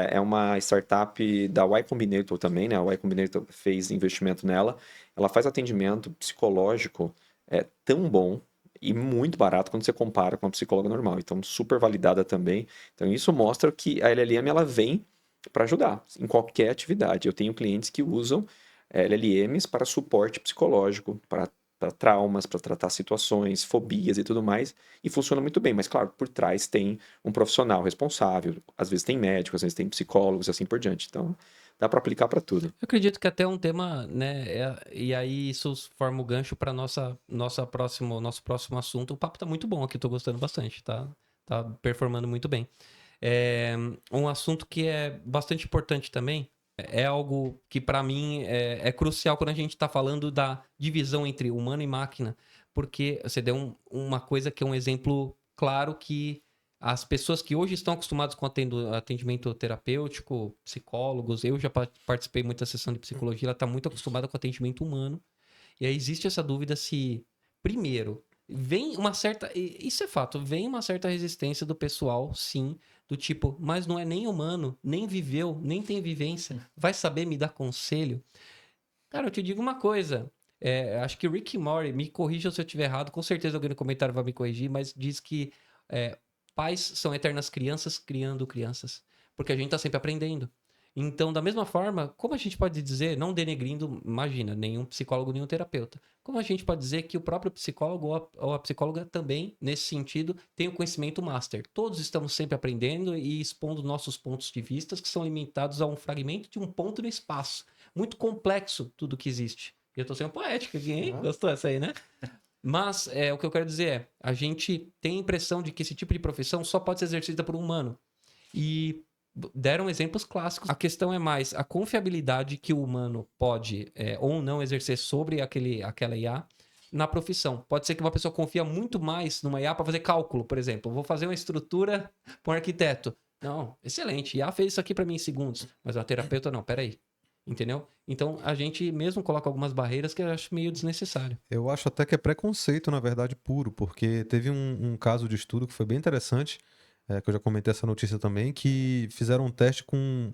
É uma startup da Y Combinator também, né? A Y Combinator fez investimento nela. Ela faz atendimento psicológico tão bom e muito barato quando você compara com a psicóloga normal. Então, super validada também. Então, isso mostra que a LLM ela vem para ajudar em qualquer atividade. Eu tenho clientes que usam LLMs para suporte psicológico, para traumas, para tratar situações, fobias e tudo mais, e funciona muito bem. Mas, claro, por trás tem um profissional responsável, às vezes tem médicos, às vezes tem psicólogos, assim por diante. Então, dá para aplicar para tudo. Eu acredito que até um tema, né? E aí isso forma o gancho para nosso próximo assunto. O papo tá muito bom aqui, tô gostando bastante, tá performando muito bem. Um assunto que é bastante importante também, é algo que para mim é crucial quando a gente está falando da divisão entre humano e máquina, porque você deu uma coisa que é um exemplo claro que as pessoas que hoje estão acostumadas com atendimento terapêutico, psicólogos, eu já participei muito da sessão de psicologia, ela está muito acostumada com atendimento humano, e aí existe essa dúvida se, primeiro, vem uma certa, isso é fato, vem uma certa resistência do pessoal, sim, do tipo, mas não é nem humano, nem viveu, nem tem vivência, vai saber me dar conselho? Cara, eu te digo uma coisa, acho que Rick Morty, me corrija se eu estiver errado, com certeza alguém no comentário vai me corrigir, mas diz que pais são eternas crianças criando crianças, porque a gente tá sempre aprendendo. Então, da mesma forma, como a gente pode dizer, não denegrindo, imagina, nenhum psicólogo, nenhum terapeuta, como a gente pode dizer que o próprio psicólogo ou a psicóloga também, nesse sentido, tem o conhecimento master. Todos estamos sempre aprendendo e expondo nossos pontos de vista que são limitados a um fragmento de um ponto no espaço. Muito complexo tudo que existe. E eu tô sendo poético aqui, hein? Gostou essa aí, né? Mas o que eu quero dizer a gente tem a impressão de que esse tipo de profissão só pode ser exercida por um humano. E deram exemplos clássicos. A questão é mais a confiabilidade que o humano pode ou não exercer sobre aquela IA na profissão. Pode ser que uma pessoa confia muito mais numa IA para fazer cálculo, por exemplo. Eu vou fazer uma estrutura para um arquiteto. Não, excelente. IA fez isso aqui para mim em segundos. Mas uma terapeuta não, peraí. Entendeu? Então, a gente mesmo coloca algumas barreiras que eu acho meio desnecessário. Eu acho até que é preconceito, na verdade, puro, porque teve um caso de estudo que foi bem interessante, que eu já comentei essa notícia também, que fizeram um teste com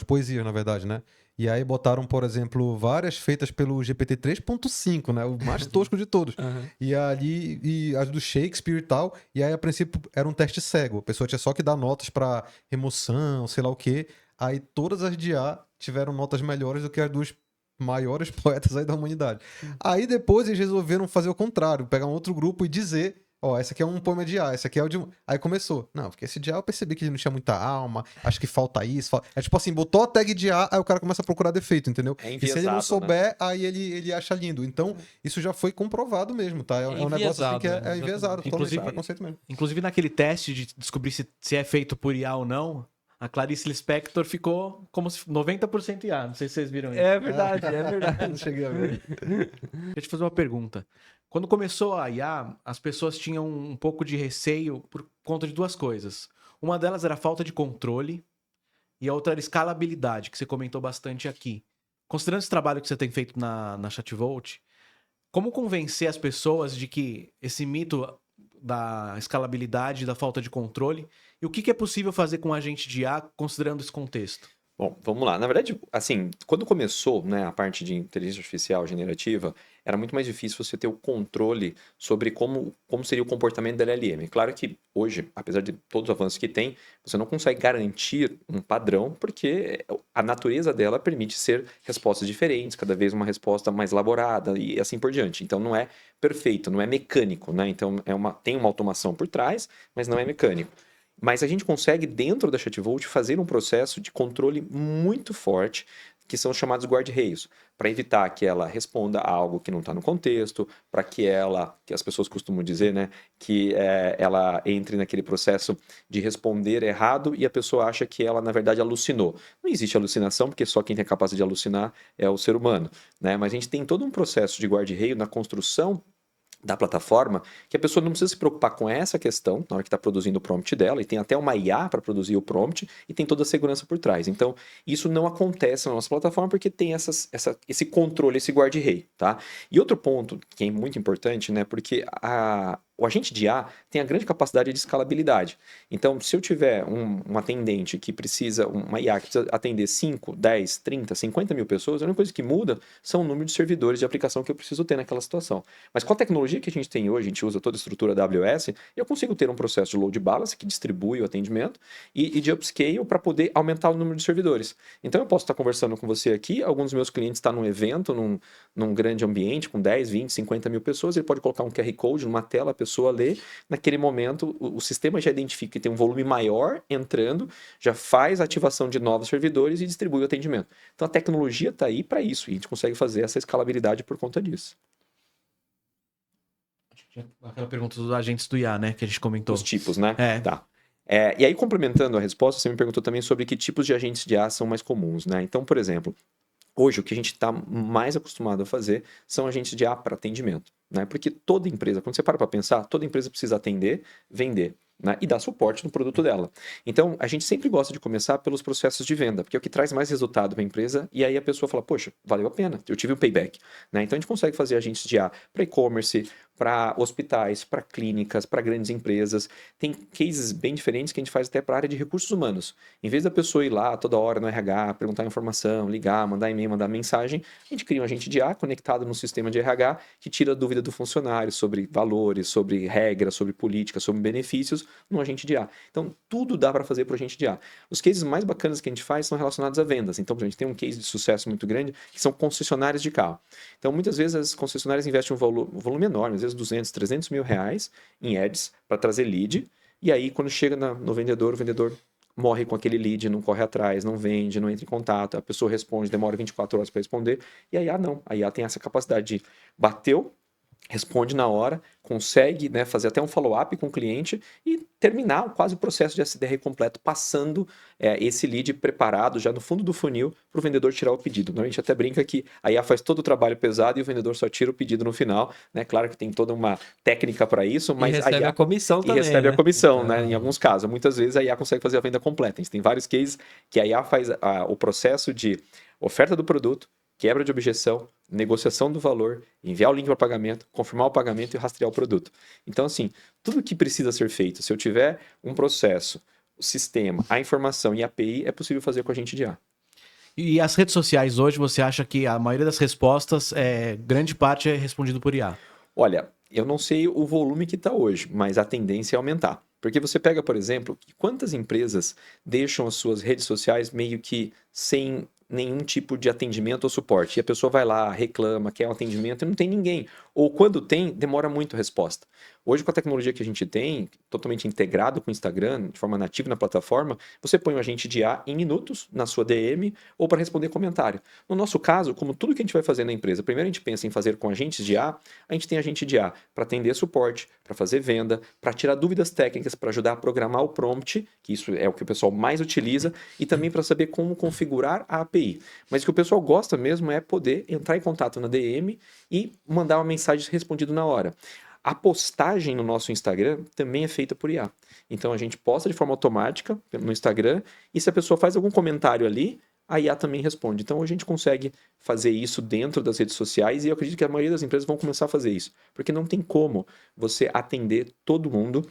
poesias, na verdade, né? E aí botaram, por exemplo, várias feitas pelo GPT 3.5, né? O mais tosco de todos. Aham. E ali, e as do Shakespeare e tal. E aí, a princípio, era um teste cego. A pessoa tinha só que dar notas pra remoção, sei lá o quê. Aí todas as de A tiveram notas melhores do que as dos maiores poetas aí da humanidade. Aí depois eles resolveram fazer o contrário, pegar um outro grupo e dizer, ó, esse aqui é um poema de A, esse aqui é o de... Aí começou. Não, porque esse de A eu percebi que ele não tinha muita alma, acho que falta isso. É tipo assim, botou a tag de A, aí o cara começa a procurar defeito, entendeu? É E se ele não enviesado, né? souber, aí ele acha lindo. Então, isso já foi comprovado mesmo, tá? É um negócio assim que enviesado, é enviesado, totalmente Inclusive- preconceito mesmo. Inclusive, naquele teste de descobrir se é feito por IA ou não, a Clarice Lispector ficou como se 90% IA. Não sei se vocês viram isso. É verdade, é verdade. Não cheguei a ver. Deixa eu te fazer uma pergunta. Quando começou a IA, as pessoas tinham um pouco de receio por conta de duas coisas. Uma delas era a falta de controle e a outra era a escalabilidade, que você comentou bastante aqui. Considerando esse trabalho que você tem feito na Chatvolt, como convencer as pessoas de que esse mito da escalabilidade, da falta de controle, e o que é possível fazer com um agente de IA considerando esse contexto? Bom, vamos lá. Na verdade, assim, quando começou, né, a parte de inteligência artificial generativa, era muito mais difícil você ter o controle sobre como seria o comportamento da LLM. Claro que hoje, apesar de todos os avanços que tem, você não consegue garantir um padrão, porque a natureza dela permite ser respostas diferentes, cada vez uma resposta mais elaborada e assim por diante. Então não é perfeito, não é mecânico, né? Então tem uma automação por trás, mas não é mecânico. Mas a gente consegue, dentro da Chatvolt, fazer um processo de controle muito forte, que são os chamados guarda-reios, para evitar que ela responda a algo que não está no contexto, para que as pessoas costumam dizer, né, que ela entre naquele processo de responder errado e a pessoa acha que ela, na verdade, alucinou. Não existe alucinação, porque só quem tem a capacidade de alucinar é o ser humano, né? Mas a gente tem todo um processo de guarda-reio na construção da plataforma, que a pessoa não precisa se preocupar com essa questão na hora que está produzindo o prompt dela, e tem até uma IA para produzir o prompt, e tem toda a segurança por trás. Então, isso não acontece na nossa plataforma porque tem esse controle, esse guarda-rei, tá? E outro ponto que é muito importante, né, porque o agente de IA tem a grande capacidade de escalabilidade. Então, se eu tiver um atendente que precisa, uma IA que precisa atender 5, 10, 30, 50 mil pessoas, a única coisa que muda são o número de servidores de aplicação que eu preciso ter naquela situação. Mas com a tecnologia que a gente tem hoje, a gente usa toda a estrutura AWS, eu consigo ter um processo de load balance que distribui o atendimento e de upscale para poder aumentar o número de servidores. Então, eu posso estar conversando com você aqui, alguns dos meus clientes estão num evento, num grande ambiente, com 10, 20, 50 mil pessoas, ele pode colocar um QR Code numa tela, a pessoa lê, naquele momento o sistema já identifica que tem um volume maior entrando, já faz a ativação de novos servidores e distribui o atendimento. Então a tecnologia está aí para isso, e a gente consegue fazer essa escalabilidade por conta disso. Aquela pergunta dos agentes do IA, né, que a gente comentou. Os tipos, né? É. Tá. E aí, complementando a resposta, você me perguntou também sobre que tipos de agentes de IA são mais comuns, né? Então, por exemplo, hoje o que a gente está mais acostumado a fazer são agentes de IA para atendimento, né? Porque toda empresa, quando você para pensar, toda empresa precisa atender, vender, né? E dar suporte no produto dela. Então, a gente sempre gosta de começar pelos processos de venda, porque é o que traz mais resultado para a empresa, e aí a pessoa fala, poxa, valeu a pena, eu tive um payback, né? Então, a gente consegue fazer agentes de IA para e-commerce, para hospitais, para clínicas, para grandes empresas. Tem cases bem diferentes que a gente faz até para a área de recursos humanos. Em vez da pessoa ir lá toda hora no RH, perguntar informação, ligar, mandar e-mail, mandar mensagem, a gente cria um agente de IA conectado no sistema de RH que tira a dúvida do funcionário sobre valores, sobre regras, sobre políticas, sobre benefícios no agente de IA. Então, tudo dá para fazer para o agente de IA. Os cases mais bacanas que a gente faz são relacionados a vendas. Então, a gente tem um case de sucesso muito grande que são concessionárias de carro. Então, muitas vezes as concessionárias investem um volume enorme, às vezes 200, 300 mil reais em ads para trazer lead, e aí quando chega no vendedor, o vendedor morre com aquele lead, não corre atrás, não vende, não entra em contato, a pessoa responde, demora 24 horas para responder, e a IA não, a IA tem essa capacidade de bateu, responde na hora, consegue, né, fazer até um follow-up com o cliente e terminar quase o processo de SDR completo, passando esse lead preparado já no fundo do funil para o vendedor tirar o pedido. A gente até brinca que a IA faz todo o trabalho pesado e o vendedor só tira o pedido no final, né? Claro que tem toda uma técnica para isso, mas e recebe a IA a comissão também, recebe né? a comissão, né? Em alguns casos. Muitas vezes a IA consegue fazer a venda completa. A gente tem vários cases que a IA faz o processo de oferta do produto, quebra de objeção, negociação do valor, enviar o link para pagamento, confirmar o pagamento e rastrear o produto. Então, assim, tudo que precisa ser feito, se eu tiver um processo, o sistema, a informação e a API, é possível fazer com a gente de IA. E as redes sociais hoje, você acha que a maioria das respostas, grande parte é respondido por IA? Olha, eu não sei o volume que está hoje, mas a tendência é aumentar. Porque você pega, por exemplo, quantas empresas deixam as suas redes sociais meio que sem nenhum tipo de atendimento ou suporte. E a pessoa vai lá, reclama, quer um atendimento e não tem ninguém. Ou quando tem, demora muito a resposta. Hoje, com a tecnologia que a gente tem, totalmente integrado com o Instagram, de forma nativa na plataforma, você põe um agente de IA em minutos na sua DM ou para responder comentário. No nosso caso, como tudo que a gente vai fazer na empresa, primeiro a gente pensa em fazer com agentes de IA, a gente tem agente de IA para atender suporte, para fazer venda, para tirar dúvidas técnicas, para ajudar a programar o prompt, que isso é o que o pessoal mais utiliza, e também para saber como configurar a API. Mas o que o pessoal gosta mesmo é poder entrar em contato na DM e mandar uma mensagem respondida na hora. A postagem no nosso Instagram também é feita por IA. Então a gente posta de forma automática no Instagram e se a pessoa faz algum comentário ali, a IA também responde. Então a gente consegue fazer isso dentro das redes sociais e eu acredito que a maioria das empresas vão começar a fazer isso. Porque não tem como você atender todo mundo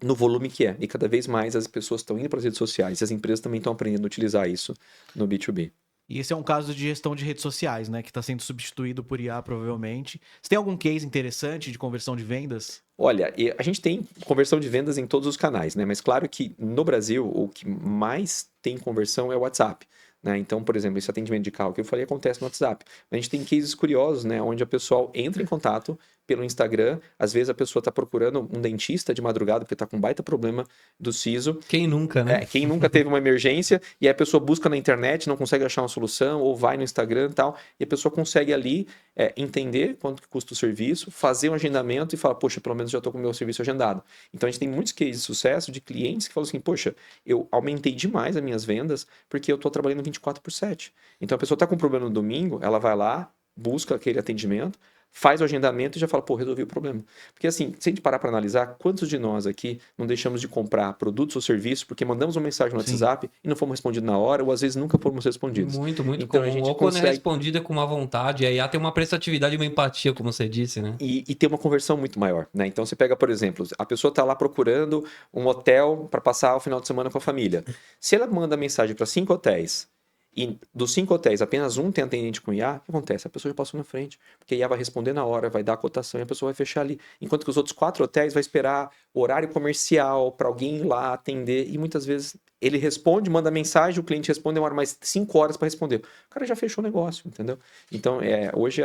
no volume que é. E cada vez mais as pessoas estão indo para as redes sociais e as empresas também estão aprendendo a utilizar isso no B2B. E esse é um caso de gestão de redes sociais, né? Que está sendo substituído por IA, provavelmente. Você tem algum case interessante de conversão de vendas? Olha, a gente tem conversão de vendas em todos os canais, né? Mas claro que no Brasil o que mais tem conversão é o WhatsApp. Né? Então, por exemplo, esse atendimento de carro que eu falei acontece no WhatsApp. A gente tem cases curiosos, né? Onde a pessoa entra em contato pelo Instagram, às vezes a pessoa está procurando um dentista de madrugada porque está com um baita problema do siso. Quem nunca, né? Quem nunca teve uma emergência e aí a pessoa busca na internet, não consegue achar uma solução ou vai no Instagram e tal, e a pessoa consegue ali entender quanto que custa o serviço, fazer um agendamento e falar, poxa, pelo menos já estou com o meu serviço agendado. Então a gente tem muitos cases de sucesso de clientes que falam assim, poxa, eu aumentei demais as minhas vendas porque eu estou trabalhando 24/7. Então a pessoa está com um problema no domingo, ela vai lá, busca aquele atendimento, faz o agendamento e já fala, pô, resolvi o problema. Porque assim, se a gente parar para analisar, quantos de nós aqui não deixamos de comprar produtos ou serviços porque mandamos uma mensagem no WhatsApp e não fomos respondidos na hora, ou às vezes nunca fomos respondidos. Muito, muito Então, comum. a gente Ou quando é consegue... respondida com uma vontade, aí tem uma prestatividade e uma empatia, como você disse, né? E tem uma conversão muito maior, né? Então você pega, por exemplo, a pessoa está lá procurando um hotel para passar o final de semana com a família. Se ela manda mensagem para 5 hotéis, e dos 5 hotéis, apenas um tem atendente com IA, o que acontece? A pessoa já passou na frente, porque a IA vai responder na hora, vai dar a cotação e a pessoa vai fechar ali. Enquanto que os outros 4 hotéis vai esperar horário comercial para alguém ir lá atender e muitas vezes ele responde, manda mensagem, o cliente responde, demora mais 5 horas para responder. O cara já fechou o negócio, entendeu? Então, hoje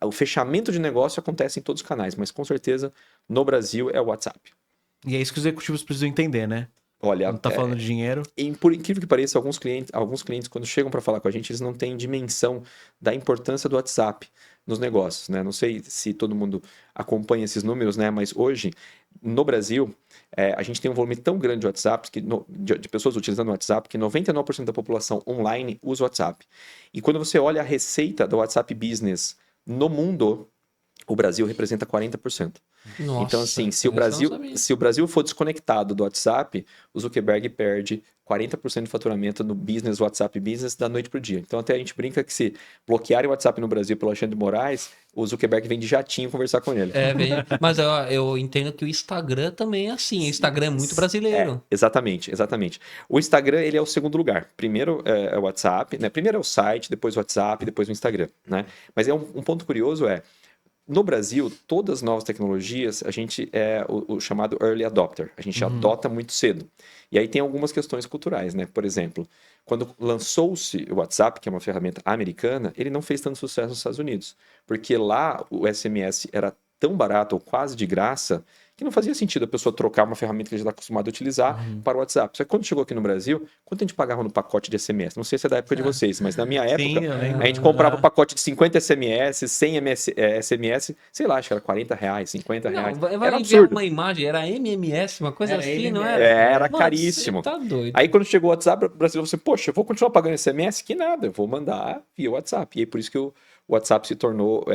o fechamento de negócio acontece em todos os canais, mas com certeza no Brasil é o WhatsApp. E é isso que os executivos precisam entender, né? Olha, Quando tá falando de dinheiro. E por incrível que pareça, alguns clientes, quando chegam para falar com a gente, eles não têm dimensão da importância do WhatsApp nos negócios, né? Não sei se todo mundo acompanha esses números, né? Mas hoje, no Brasil, a gente tem um volume tão grande de WhatsApp, de pessoas utilizando o WhatsApp, que 99% da população online usa o WhatsApp. E quando você olha a receita do WhatsApp Business no mundo, o Brasil representa 40%. Nossa, então, assim, se o Brasil for desconectado do WhatsApp, o Zuckerberg perde 40% de faturamento no business, WhatsApp Business, da noite para o dia. Então, até a gente brinca que se bloquearem o WhatsApp no Brasil pelo Alexandre de Moraes, o Zuckerberg vem de jatinho conversar com ele. Mas eu entendo que o Instagram também é assim. O Instagram é muito brasileiro. Exatamente. O Instagram, ele é o segundo lugar. Primeiro é o WhatsApp, né? Primeiro é o site, depois o WhatsApp, depois o Instagram, né? Mas um ponto curioso no Brasil, todas as novas tecnologias, a gente é o chamado early adopter. A gente adota muito cedo. E aí tem algumas questões culturais, né? Por exemplo, quando lançou-se o WhatsApp, que é uma ferramenta americana, ele não fez tanto sucesso nos Estados Unidos. Porque lá o SMS era tão barato ou quase de graça que não fazia sentido a pessoa trocar uma ferramenta que a gente está acostumado a utilizar para o WhatsApp. Só que quando chegou aqui no Brasil, quanto a gente pagava no pacote de SMS? Não sei se é da época de vocês, mas na minha época, a gente comprava um pacote de 50 SMS, 100 SMS, sei lá, acho que era R$40, R$50. Era absurdo. Uma imagem, era MMS, uma coisa assim, não era? Era caríssimo. Tá doido. Aí quando chegou o WhatsApp, o Brasil falou assim, poxa, eu vou continuar pagando SMS? Que nada, eu vou mandar via WhatsApp. E aí por isso que o WhatsApp se tornou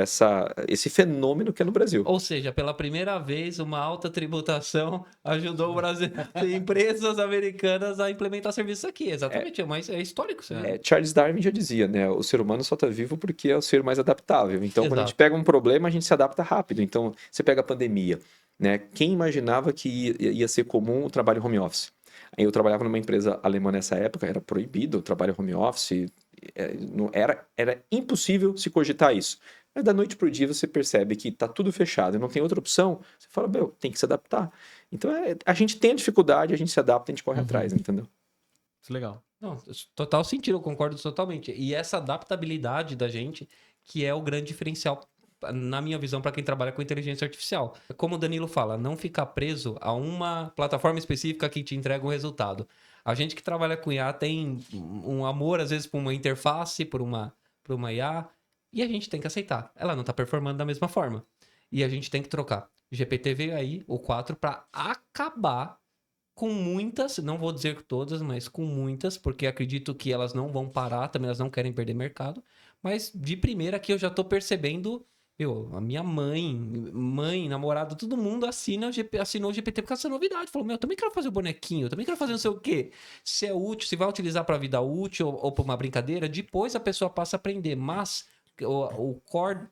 esse fenômeno que é no Brasil. Ou seja, pela primeira vez, uma alta tributação ajudou o Brasil, empresas americanas a implementar serviços aqui. Exatamente, mas é histórico. Charles Darwin já dizia, né? O ser humano só está vivo porque é o ser mais adaptável. Então, quando a gente pega um problema, a gente se adapta rápido. Então, você pega a pandemia, né? Quem imaginava que ia ser comum o trabalho home office? Eu trabalhava numa empresa alemã nessa época, era proibido o trabalho home office, Era impossível se cogitar isso. Mas da noite pro dia você percebe que tá tudo fechado e não tem outra opção, você fala, meu, tem que se adaptar. Então a gente tem a dificuldade, a gente se adapta, a gente corre atrás, entendeu? Isso é legal. Não, total sentido, eu concordo totalmente. E essa adaptabilidade da gente que é o grande diferencial, na minha visão, para quem trabalha com inteligência artificial. Como o Danilo fala, não ficar preso a uma plataforma específica que te entrega um resultado. A gente que trabalha com IA tem um amor, às vezes, por uma interface, por uma IA, e a gente tem que aceitar. Ela não está performando da mesma forma. E a gente tem que trocar. GPT veio aí, o 4, para acabar com muitas, não vou dizer todas, mas com muitas, porque acredito que elas não vão parar, também elas não querem perder mercado. Mas de primeira aqui eu já tô percebendo, a minha mãe, namorado, todo mundo assinou o GPT por causa dessa novidade. Falou, eu também quero fazer o bonequinho, eu também quero fazer não sei o quê. Se é útil, se vai utilizar para vida útil ou para uma brincadeira, depois a pessoa passa a aprender. Mas o core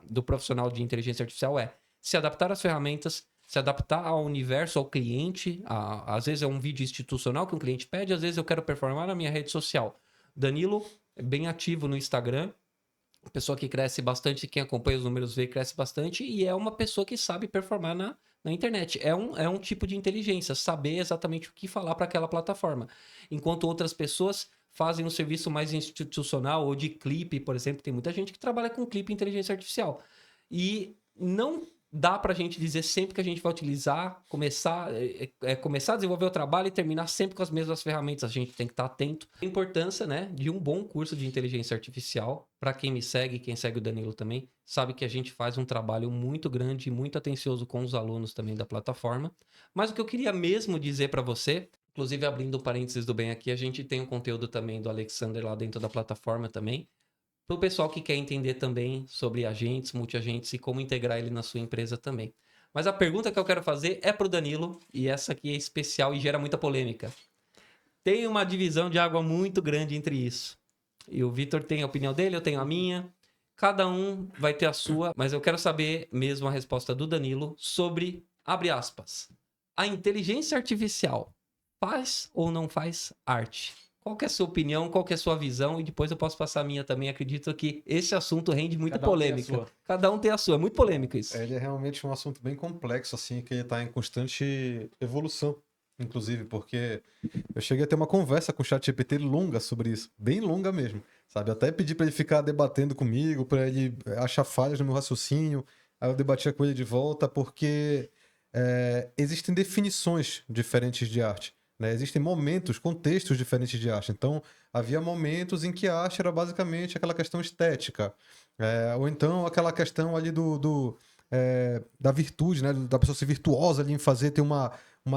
do profissional de inteligência artificial é se adaptar às ferramentas, se adaptar ao universo, ao cliente. Às vezes é um vídeo institucional que um cliente pede, às vezes eu quero performar na minha rede social. Danilo é bem ativo no Instagram, pessoa que cresce bastante, quem acompanha os números vê, cresce bastante, e é uma pessoa que sabe performar na internet. É um tipo de inteligência, saber exatamente o que falar para aquela plataforma. Enquanto outras pessoas fazem um serviço mais institucional ou de clipe, por exemplo, tem muita gente que trabalha com clipe e inteligência artificial. E não dá pra gente dizer sempre que a gente vai utilizar, começar a desenvolver o trabalho e terminar sempre com as mesmas ferramentas. A gente tem que estar atento. A importância, né, de um bom curso de inteligência artificial. Para quem me segue, quem segue o Danilo também, sabe que a gente faz um trabalho muito grande e muito atencioso com os alunos também da plataforma. Mas o que eu queria mesmo dizer para você, inclusive abrindo um parênteses do bem aqui, a gente tem um conteúdo também do Alexander lá dentro da plataforma também, para o pessoal que quer entender também sobre agentes, multiagentes e como integrar ele na sua empresa também. Mas a pergunta que eu quero fazer é para o Danilo, e essa aqui é especial e gera muita polêmica. Tem uma divisão de água muito grande entre isso. E o Vitor tem a opinião dele, eu tenho a minha. Cada um vai ter a sua, mas eu quero saber mesmo a resposta do Danilo sobre, abre aspas, a inteligência artificial faz ou não faz arte? Qual que é a sua opinião, qual que é a sua visão? E depois eu posso passar a minha também. Acredito que esse assunto rende muita polêmica. Cada um tem a sua. É muito polêmico isso. Ele é realmente um assunto bem complexo, assim, que ele está em constante evolução, inclusive, porque eu cheguei a ter uma conversa com o ChatGPT longa sobre isso, bem longa mesmo, sabe? Até pedi para ele ficar debatendo comigo, para ele achar falhas no meu raciocínio, aí eu debatia com ele de volta, porque existem definições diferentes de arte. Né? Existem momentos, contextos diferentes de arte. Então, havia momentos em que a arte era basicamente aquela questão estética. Ou então aquela questão ali da virtude, né? Da pessoa ser virtuosa ali em fazer, ter uma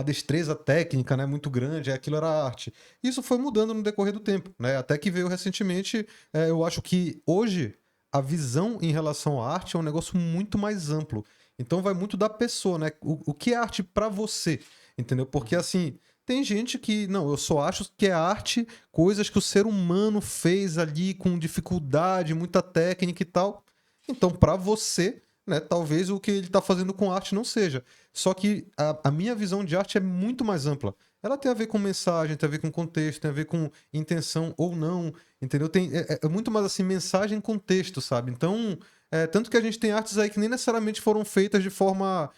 destreza técnica, né? Muito grande. Aquilo era arte. Isso foi mudando no decorrer do tempo. Né? Até que veio recentemente, eu acho que hoje a visão em relação à arte é um negócio muito mais amplo. Então vai muito da pessoa, né? O que é arte para você? Entendeu? Porque assim... Tem gente que, não, eu só acho que é arte, coisas que o ser humano fez ali com dificuldade, muita técnica e tal. Então, para você, né, talvez o que ele está fazendo com arte não seja. Só que a minha visão de arte é muito mais ampla. Ela tem a ver com mensagem, tem a ver com contexto, tem a ver com intenção ou não, entendeu? É muito mais assim, mensagem e contexto, sabe? Então, tanto que a gente tem artes aí que nem necessariamente foram feitas de forma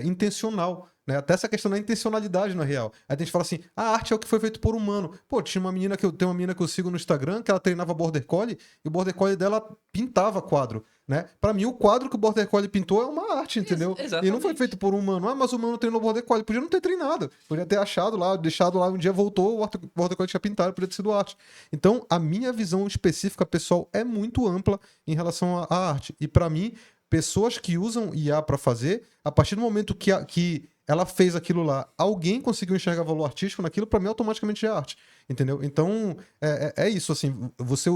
intencional. Né? Até essa questão da intencionalidade, na real. Aí a gente fala assim, a arte é o que foi feito por humano. Pô, tem uma menina que eu sigo no Instagram, que ela treinava Border Collie, e o Border Collie dela pintava quadro, né? Pra mim, o quadro que o Border Collie pintou é uma arte, entendeu? E não foi feito por um humano. Ah, mas o humano treinou Border Collie. Podia não ter treinado. Podia ter achado lá, deixado lá, um dia voltou, o Border Collie tinha pintado, podia ter sido arte. Então, a minha visão específica, pessoal, é muito ampla em relação à arte. E pra mim, pessoas que usam IA pra fazer, a partir do momento que ela fez aquilo lá, alguém conseguiu enxergar valor artístico naquilo, pra mim automaticamente é arte, entendeu? Então, é isso, assim,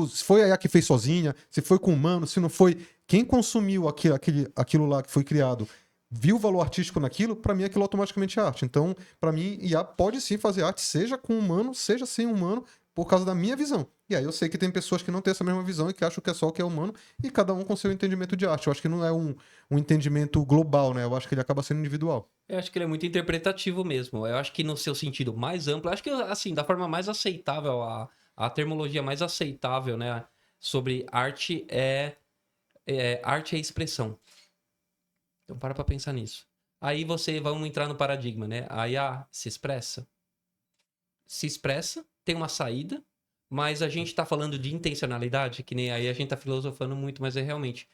se foi a IA que fez sozinha, se foi com humano, se não foi, quem consumiu aquilo lá que foi criado, viu o valor artístico naquilo, pra mim aquilo automaticamente é arte. Então, pra mim, IA pode sim fazer arte, seja com humano, seja sem humano, por causa da minha visão. E aí eu sei que tem pessoas que não têm essa mesma visão e que acham que é só o que é humano, e cada um com seu entendimento de arte. Eu acho que não é um entendimento global, né? Eu acho que ele acaba sendo individual. Eu acho que ele é muito interpretativo mesmo. Eu acho que no seu sentido mais amplo, eu acho que, assim, da forma mais aceitável a a terminologia mais aceitável, né, sobre arte arte é expressão. Então para pra pensar nisso. Aí vamos entrar no paradigma, né? A IA se expressa, tem uma saída, mas a gente tá falando de intencionalidade, que nem aí a gente tá filosofando muito, mas é realmente,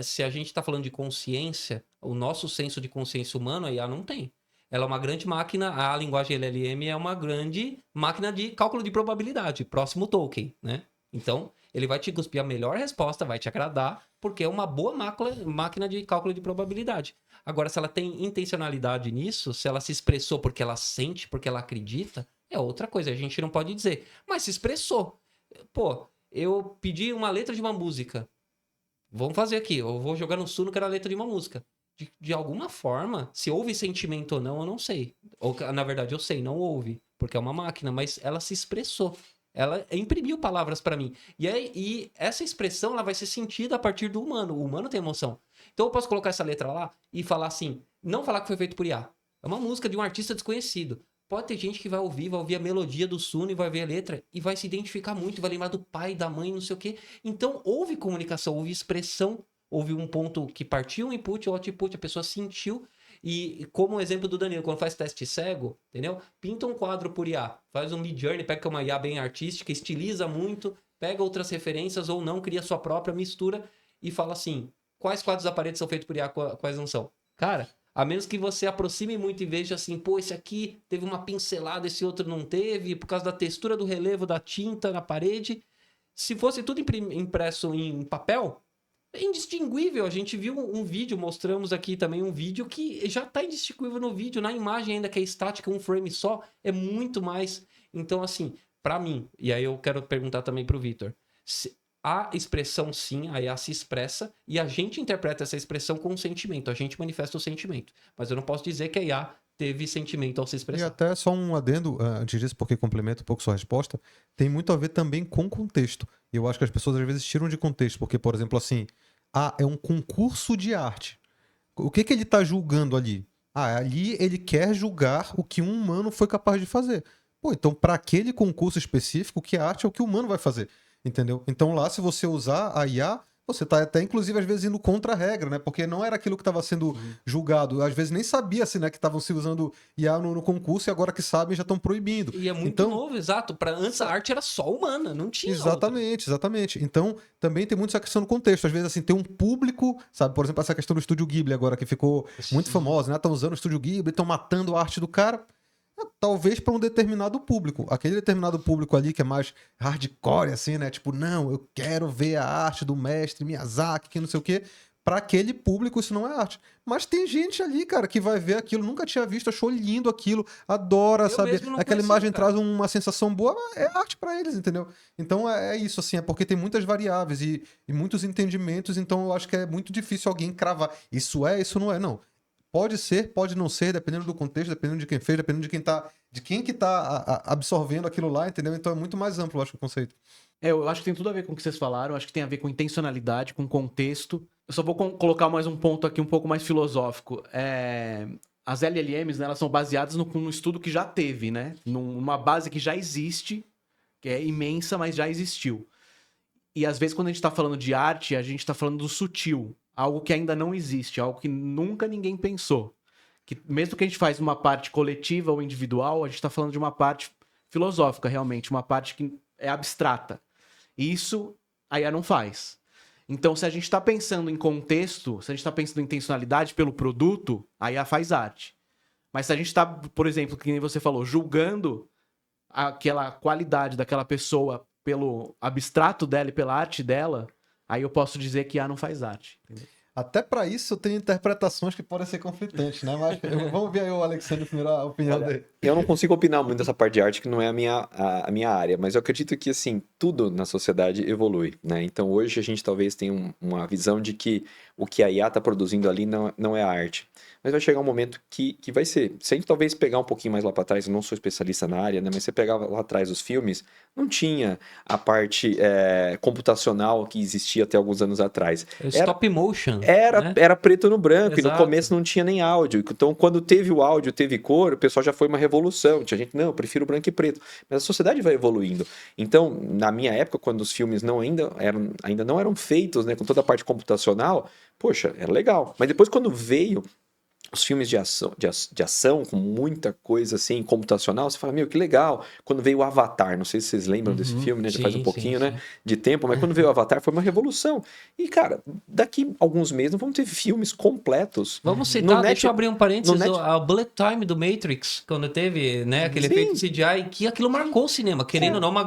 se a gente tá falando de consciência, o nosso senso de consciência humano, a IA não tem. Ela é uma grande máquina, a linguagem LLM é uma grande máquina de cálculo de probabilidade, próximo token, né? Então, ele vai te cuspir a melhor resposta, vai te agradar, porque é uma boa máquina de cálculo de probabilidade. Agora, se ela tem intencionalidade nisso, se ela se expressou porque ela sente, porque ela acredita, é outra coisa, a gente não pode dizer. Mas se expressou. Pô, eu pedi uma letra de uma música. Vamos fazer aqui, eu vou jogar no Suno que era a letra de uma música. De alguma forma, se houve sentimento ou não, eu não sei. Ou, na verdade, eu sei, não houve, porque é uma máquina, mas ela se expressou. Ela imprimiu palavras pra mim. E essa expressão ela vai ser sentida a partir do humano. O humano tem emoção. Então eu posso colocar essa letra lá e falar assim, não falar que foi feito por IA. É uma música de um artista desconhecido. Pode ter gente que vai ouvir a melodia do Suno e vai ver a letra e vai se identificar muito, vai lembrar do pai, da mãe, não sei o quê. Então houve comunicação, houve expressão, houve um ponto que partiu um input ou output, a pessoa sentiu. E como o exemplo do Danilo, quando faz teste cego, entendeu? Pinta um quadro por IA, faz um Midjourney, pega uma IA bem artística, estiliza muito, pega outras referências ou não, cria sua própria mistura e fala assim, quais quadros da parede são feitos por IA, quais não são? Cara, a menos que você aproxime muito e veja assim, pô, esse aqui teve uma pincelada, esse outro não teve, por causa da textura do relevo da tinta na parede. Se fosse tudo impresso em papel, é indistinguível. A gente viu um vídeo, mostramos aqui também um vídeo que já tá indistinguível no vídeo, na imagem ainda que é estática, um frame só, é muito mais. Então, assim, pra mim, e aí eu quero perguntar também pro Vitor, a expressão sim, a IA se expressa e a gente interpreta essa expressão com um sentimento, a gente manifesta o sentimento, mas eu não posso dizer que a IA teve sentimento ao se E expressar. até só um adendo, antes disso, porque complementa um pouco sua resposta, tem muito a ver também com contexto. E eu acho que as pessoas às vezes tiram de contexto, porque, por exemplo, assim, é um concurso de arte. O que que ele está julgando ali? Ali ele quer julgar o que um humano foi capaz de fazer. Pô, então para aquele concurso específico, o que é arte é o que o humano vai fazer, entendeu? Então lá, se você usar a IA, você tá até, inclusive, às vezes indo contra a regra, né? Porque não era aquilo que estava sendo julgado. Às vezes nem sabia, assim, né? Que estavam se usando IA no concurso e agora que sabem já estão proibindo. E é muito novo, exato. Antes a arte era só humana, não tinha Exatamente, exatamente. Então, também tem muito essa questão do contexto. Às vezes, assim, tem um público, sabe? Por exemplo, essa questão do Estúdio Ghibli agora, que ficou muito famosa, né? Estão usando o Estúdio Ghibli, estão matando a arte do cara. Talvez para um determinado público. Aquele determinado público ali que é mais hardcore, assim, né? Tipo, não, eu quero ver a arte do mestre Miyazaki, que não sei o quê. Para aquele público isso não é arte. Mas tem gente ali, cara, que vai ver aquilo, nunca tinha visto, achou lindo aquilo, adora, sabe? Aquela imagem traz uma sensação boa, é arte para eles, entendeu? Então é isso, assim, é porque tem muitas variáveis e muitos entendimentos, então eu acho que é muito difícil alguém cravar. Isso não é, não. Pode ser, pode não ser, dependendo do contexto, dependendo de quem fez, dependendo de quem que tá absorvendo aquilo lá, entendeu? Então é muito mais amplo, eu acho, o conceito. Eu acho que tem tudo a ver com o que vocês falaram, acho que tem a ver com intencionalidade, com contexto. Eu só vou colocar mais um ponto aqui um pouco mais filosófico. As LLMs, né, elas são baseadas no estudo que já teve, né? Numa base que já existe, que é imensa, mas já existiu. E às vezes quando a gente está falando de arte, a gente está falando do sutil, algo que ainda não existe, algo que nunca ninguém pensou. Que mesmo que a gente faz uma parte coletiva ou individual, a gente está falando de uma parte filosófica, realmente, uma parte que é abstrata. E isso a IA não faz. Então, se a gente está pensando em contexto, se a gente está pensando em intencionalidade pelo produto, a IA faz arte. Mas se a gente está, por exemplo, que nem você falou, julgando aquela qualidade daquela pessoa pelo abstrato dela e pela arte dela, aí eu posso dizer que IA não faz arte. Entendeu? Até para isso eu tenho interpretações que podem ser conflitantes, né? Mas vamos ver aí o Alexandre primeiro a opinião dele. Eu não consigo opinar muito dessa parte de arte, que não é a minha área, mas eu acredito que, assim, tudo na sociedade evolui, né? Então, hoje a gente talvez tenha uma visão de que o que a IA está produzindo ali não é arte. Mas vai chegar um momento que vai ser. Se a gente talvez pegar um pouquinho mais lá para trás, eu não sou especialista na área, né? Mas você pegava lá atrás os filmes, não tinha a parte computacional que existia até alguns anos atrás. Stop motion. né? Era preto no branco, e no Exato. começo não tinha nem áudio. Então, quando teve o áudio, teve cor, o pessoal já foi uma revolução. Tinha gente, não, eu prefiro branco e preto. Mas a sociedade vai evoluindo. Então, na minha época, quando os filmes ainda não eram feitos, né, com toda a parte computacional, poxa, era legal. Mas depois, quando veio os filmes de ação com muita coisa assim, computacional, você fala, meu, que legal. Quando veio o Avatar, não sei se vocês lembram desse filme, né? Já faz um Sim, pouquinho, sim, né? De tempo, mas quando veio o Avatar foi uma revolução. E, cara, daqui a alguns meses vamos ter filmes completos. Vamos No citar, Net- deixa eu abrir um parênteses, no Net- a Bullet Time do Matrix, quando teve, né, aquele Sim. efeito CGI, que aquilo marcou o cinema, querendo ou não, uma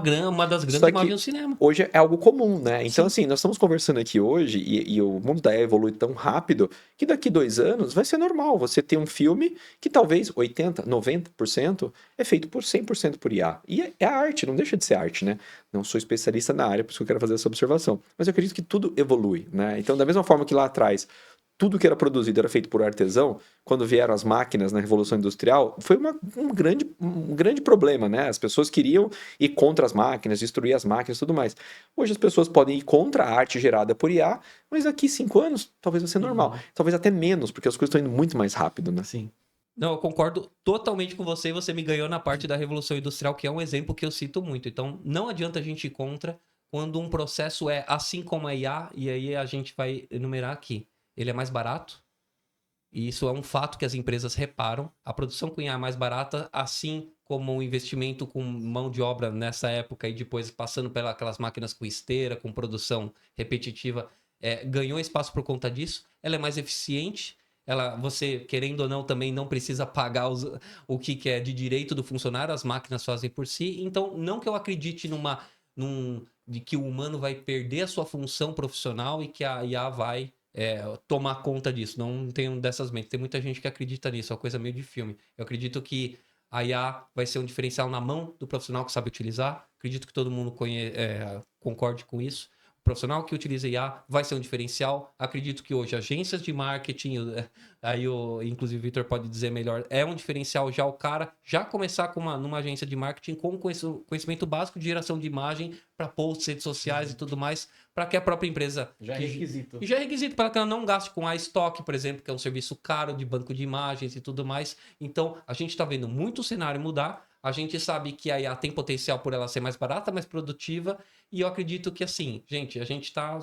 das grandes Só que imagens do cinema. Hoje é algo comum, né? Então, assim, nós estamos conversando aqui hoje e o mundo da IA evolui tão rápido que daqui 2 anos vai ser normal você ter um filme que talvez 80%, 90% é feito por 100% por IA. E é arte, não deixa de ser arte, né? Não sou especialista na área, por isso que eu quero fazer essa observação. Mas eu acredito que tudo evolui, né? Então, da mesma forma que lá atrás tudo que era produzido era feito por artesão, quando vieram as máquinas na Revolução Industrial, foi um grande problema, né? As pessoas queriam ir contra as máquinas, destruir as máquinas e tudo mais. Hoje as pessoas podem ir contra a arte gerada por IA, mas daqui 5 anos talvez vai ser normal. Talvez até menos, porque as coisas estão indo muito mais rápido, né? Sim. Não, eu concordo totalmente com você e você me ganhou na parte da Revolução Industrial, que é um exemplo que eu cito muito. Então, não adianta a gente ir contra quando um processo é assim como a IA, e aí a gente vai enumerar aqui. Ele é mais barato, e isso é um fato que as empresas reparam. A produção com IA é mais barata, assim como o investimento com mão de obra nessa época e depois passando pelas máquinas com esteira, com produção repetitiva, ganhou espaço por conta disso. Ela é mais eficiente. Você, querendo ou não, também não precisa pagar o que é de direito do funcionário, as máquinas fazem por si. Então, não que eu acredite de que o humano vai perder a sua função profissional e que a IA vai tomar conta disso. Não tenho dessas mentes. Tem muita gente que acredita nisso, é uma coisa meio de filme. Eu acredito que a IA vai ser um diferencial na mão do profissional que sabe utilizar. Acredito que todo mundo concorde com isso. O profissional que utiliza IA vai ser um diferencial. Acredito que hoje agências de marketing, inclusive o Victor pode dizer melhor, é um diferencial já o cara já começar numa agência de marketing com conhecimento básico de geração de imagem para posts, redes sociais e tudo mais, para que a própria empresa... Já é requisito. E já é requisito para que ela não gaste com a iStock, por exemplo, que é um serviço caro de banco de imagens e tudo mais. Então, a gente está vendo muito o cenário mudar. A gente sabe que a IA tem potencial por ela ser mais barata, mais produtiva. E eu acredito que, assim, gente,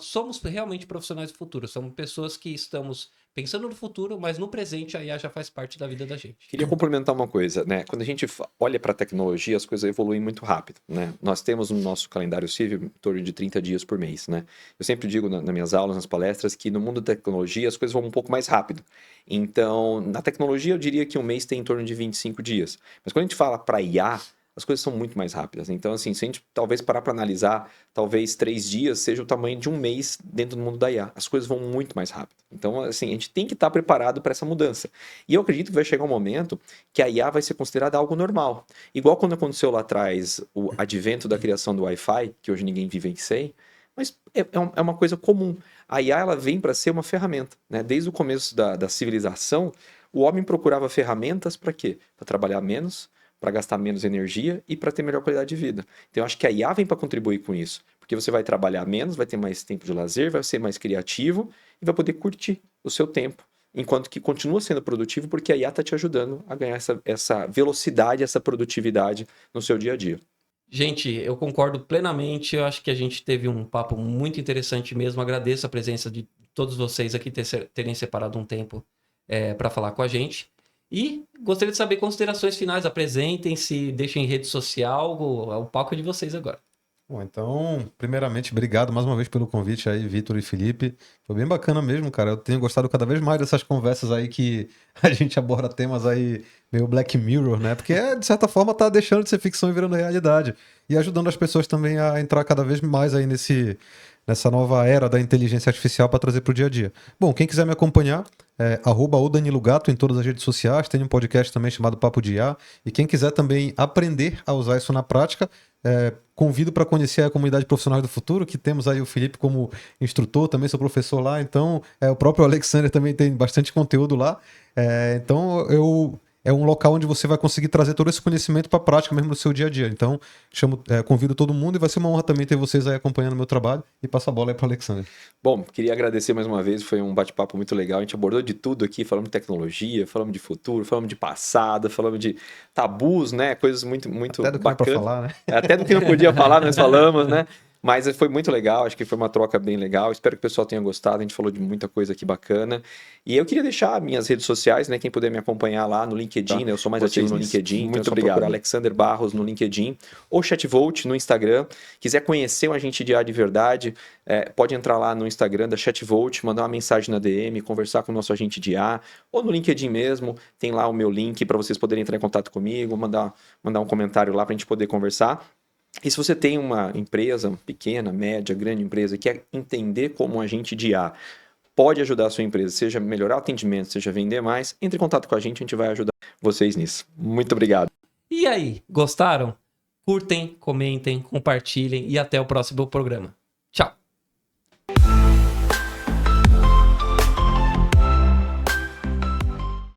somos realmente profissionais do futuro. Somos pessoas que estamos pensando no futuro, mas no presente a IA já faz parte da vida da gente. Queria complementar uma coisa, né? Quando a gente olha para a tecnologia, as coisas evoluem muito rápido, né? Nós temos no nosso calendário civil em torno de 30 dias por mês, né? Eu sempre digo nas minhas aulas, nas palestras, que no mundo da tecnologia as coisas vão um pouco mais rápido. Então, na tecnologia eu diria que um mês tem em torno de 25 dias. Mas quando a gente fala para IA, as coisas são muito mais rápidas. Então, assim, se a gente talvez parar para analisar, talvez 3 dias seja o tamanho de um mês dentro do mundo da IA. As coisas vão muito mais rápido. Então, assim, a gente tem que estar preparado para essa mudança. E eu acredito que vai chegar um momento que a IA vai ser considerada algo normal. Igual quando aconteceu lá atrás o advento da criação do Wi-Fi, que hoje ninguém vive sem, mas é uma coisa comum. A IA ela vem para ser uma ferramenta, né? Desde o começo da civilização, o homem procurava ferramentas para quê? Para trabalhar menos, para gastar menos energia e para ter melhor qualidade de vida. Então, eu acho que a IA vem para contribuir com isso, porque você vai trabalhar menos, vai ter mais tempo de lazer, vai ser mais criativo e vai poder curtir o seu tempo, enquanto que continua sendo produtivo, porque a IA está te ajudando a ganhar essa velocidade, essa produtividade no seu dia a dia. Gente, eu concordo plenamente. Eu acho que a gente teve um papo muito interessante mesmo. Agradeço a presença de todos vocês aqui terem separado um tempo para falar com a gente. E gostaria de saber considerações finais. Apresentem-se, deixem em rede social. O palco é de vocês agora. Bom, então, primeiramente, obrigado mais uma vez pelo convite aí, Vitor e Felipe. Foi bem bacana mesmo, cara. Eu tenho gostado cada vez mais dessas conversas aí que a gente aborda temas aí meio Black Mirror, né? Porque, de certa forma, tá deixando de ser ficção e virando realidade. E ajudando as pessoas também a entrar cada vez mais aí nessa nova era da inteligência artificial para trazer para o dia a dia. Bom, quem quiser me acompanhar, @odanilogato em todas as redes sociais. Tem um podcast também chamado Papo de IA. E quem quiser também aprender a usar isso na prática, Convido para conhecer a comunidade profissional do futuro, que temos aí o Felipe como instrutor, também sou professor lá, então o próprio Alexander também tem bastante conteúdo lá. Então é um local onde você vai conseguir trazer todo esse conhecimento para a prática mesmo no seu dia a dia. Então convido todo mundo e vai ser uma honra também ter vocês aí acompanhando o meu trabalho e passa a bola aí para o Alexander. Bom, queria agradecer mais uma vez, foi um bate-papo muito legal. A gente abordou de tudo aqui, falamos de tecnologia, falamos de futuro, falamos de passado, falamos de tabus, né? Coisas muito, muito Até do que não é pra bacanas. falar, né? Até do que não podia falar, nós falamos, né? Mas foi muito legal, acho que foi uma troca bem legal. Espero que o pessoal tenha gostado. A gente falou de muita coisa aqui bacana. E eu queria deixar minhas redes sociais, né? Quem puder me acompanhar lá no LinkedIn, né? Eu sou mais ativo no LinkedIn. Muito obrigado. Alexander Barros no LinkedIn ou Chatvolt no Instagram. Quiser conhecer um agente de IA de verdade, pode entrar lá no Instagram da Chatvolt, mandar uma mensagem na DM, conversar com o nosso agente de IA, ou no LinkedIn mesmo. Tem lá o meu link para vocês poderem entrar em contato comigo, mandar um comentário lá para a gente poder conversar. E se você tem uma empresa pequena, média, grande empresa, que quer entender como um agente de IA pode ajudar a sua empresa, seja melhorar o atendimento, seja vender mais, entre em contato com a gente vai ajudar vocês nisso. Muito obrigado. E aí, gostaram? Curtem, comentem, compartilhem e até o próximo programa. Tchau!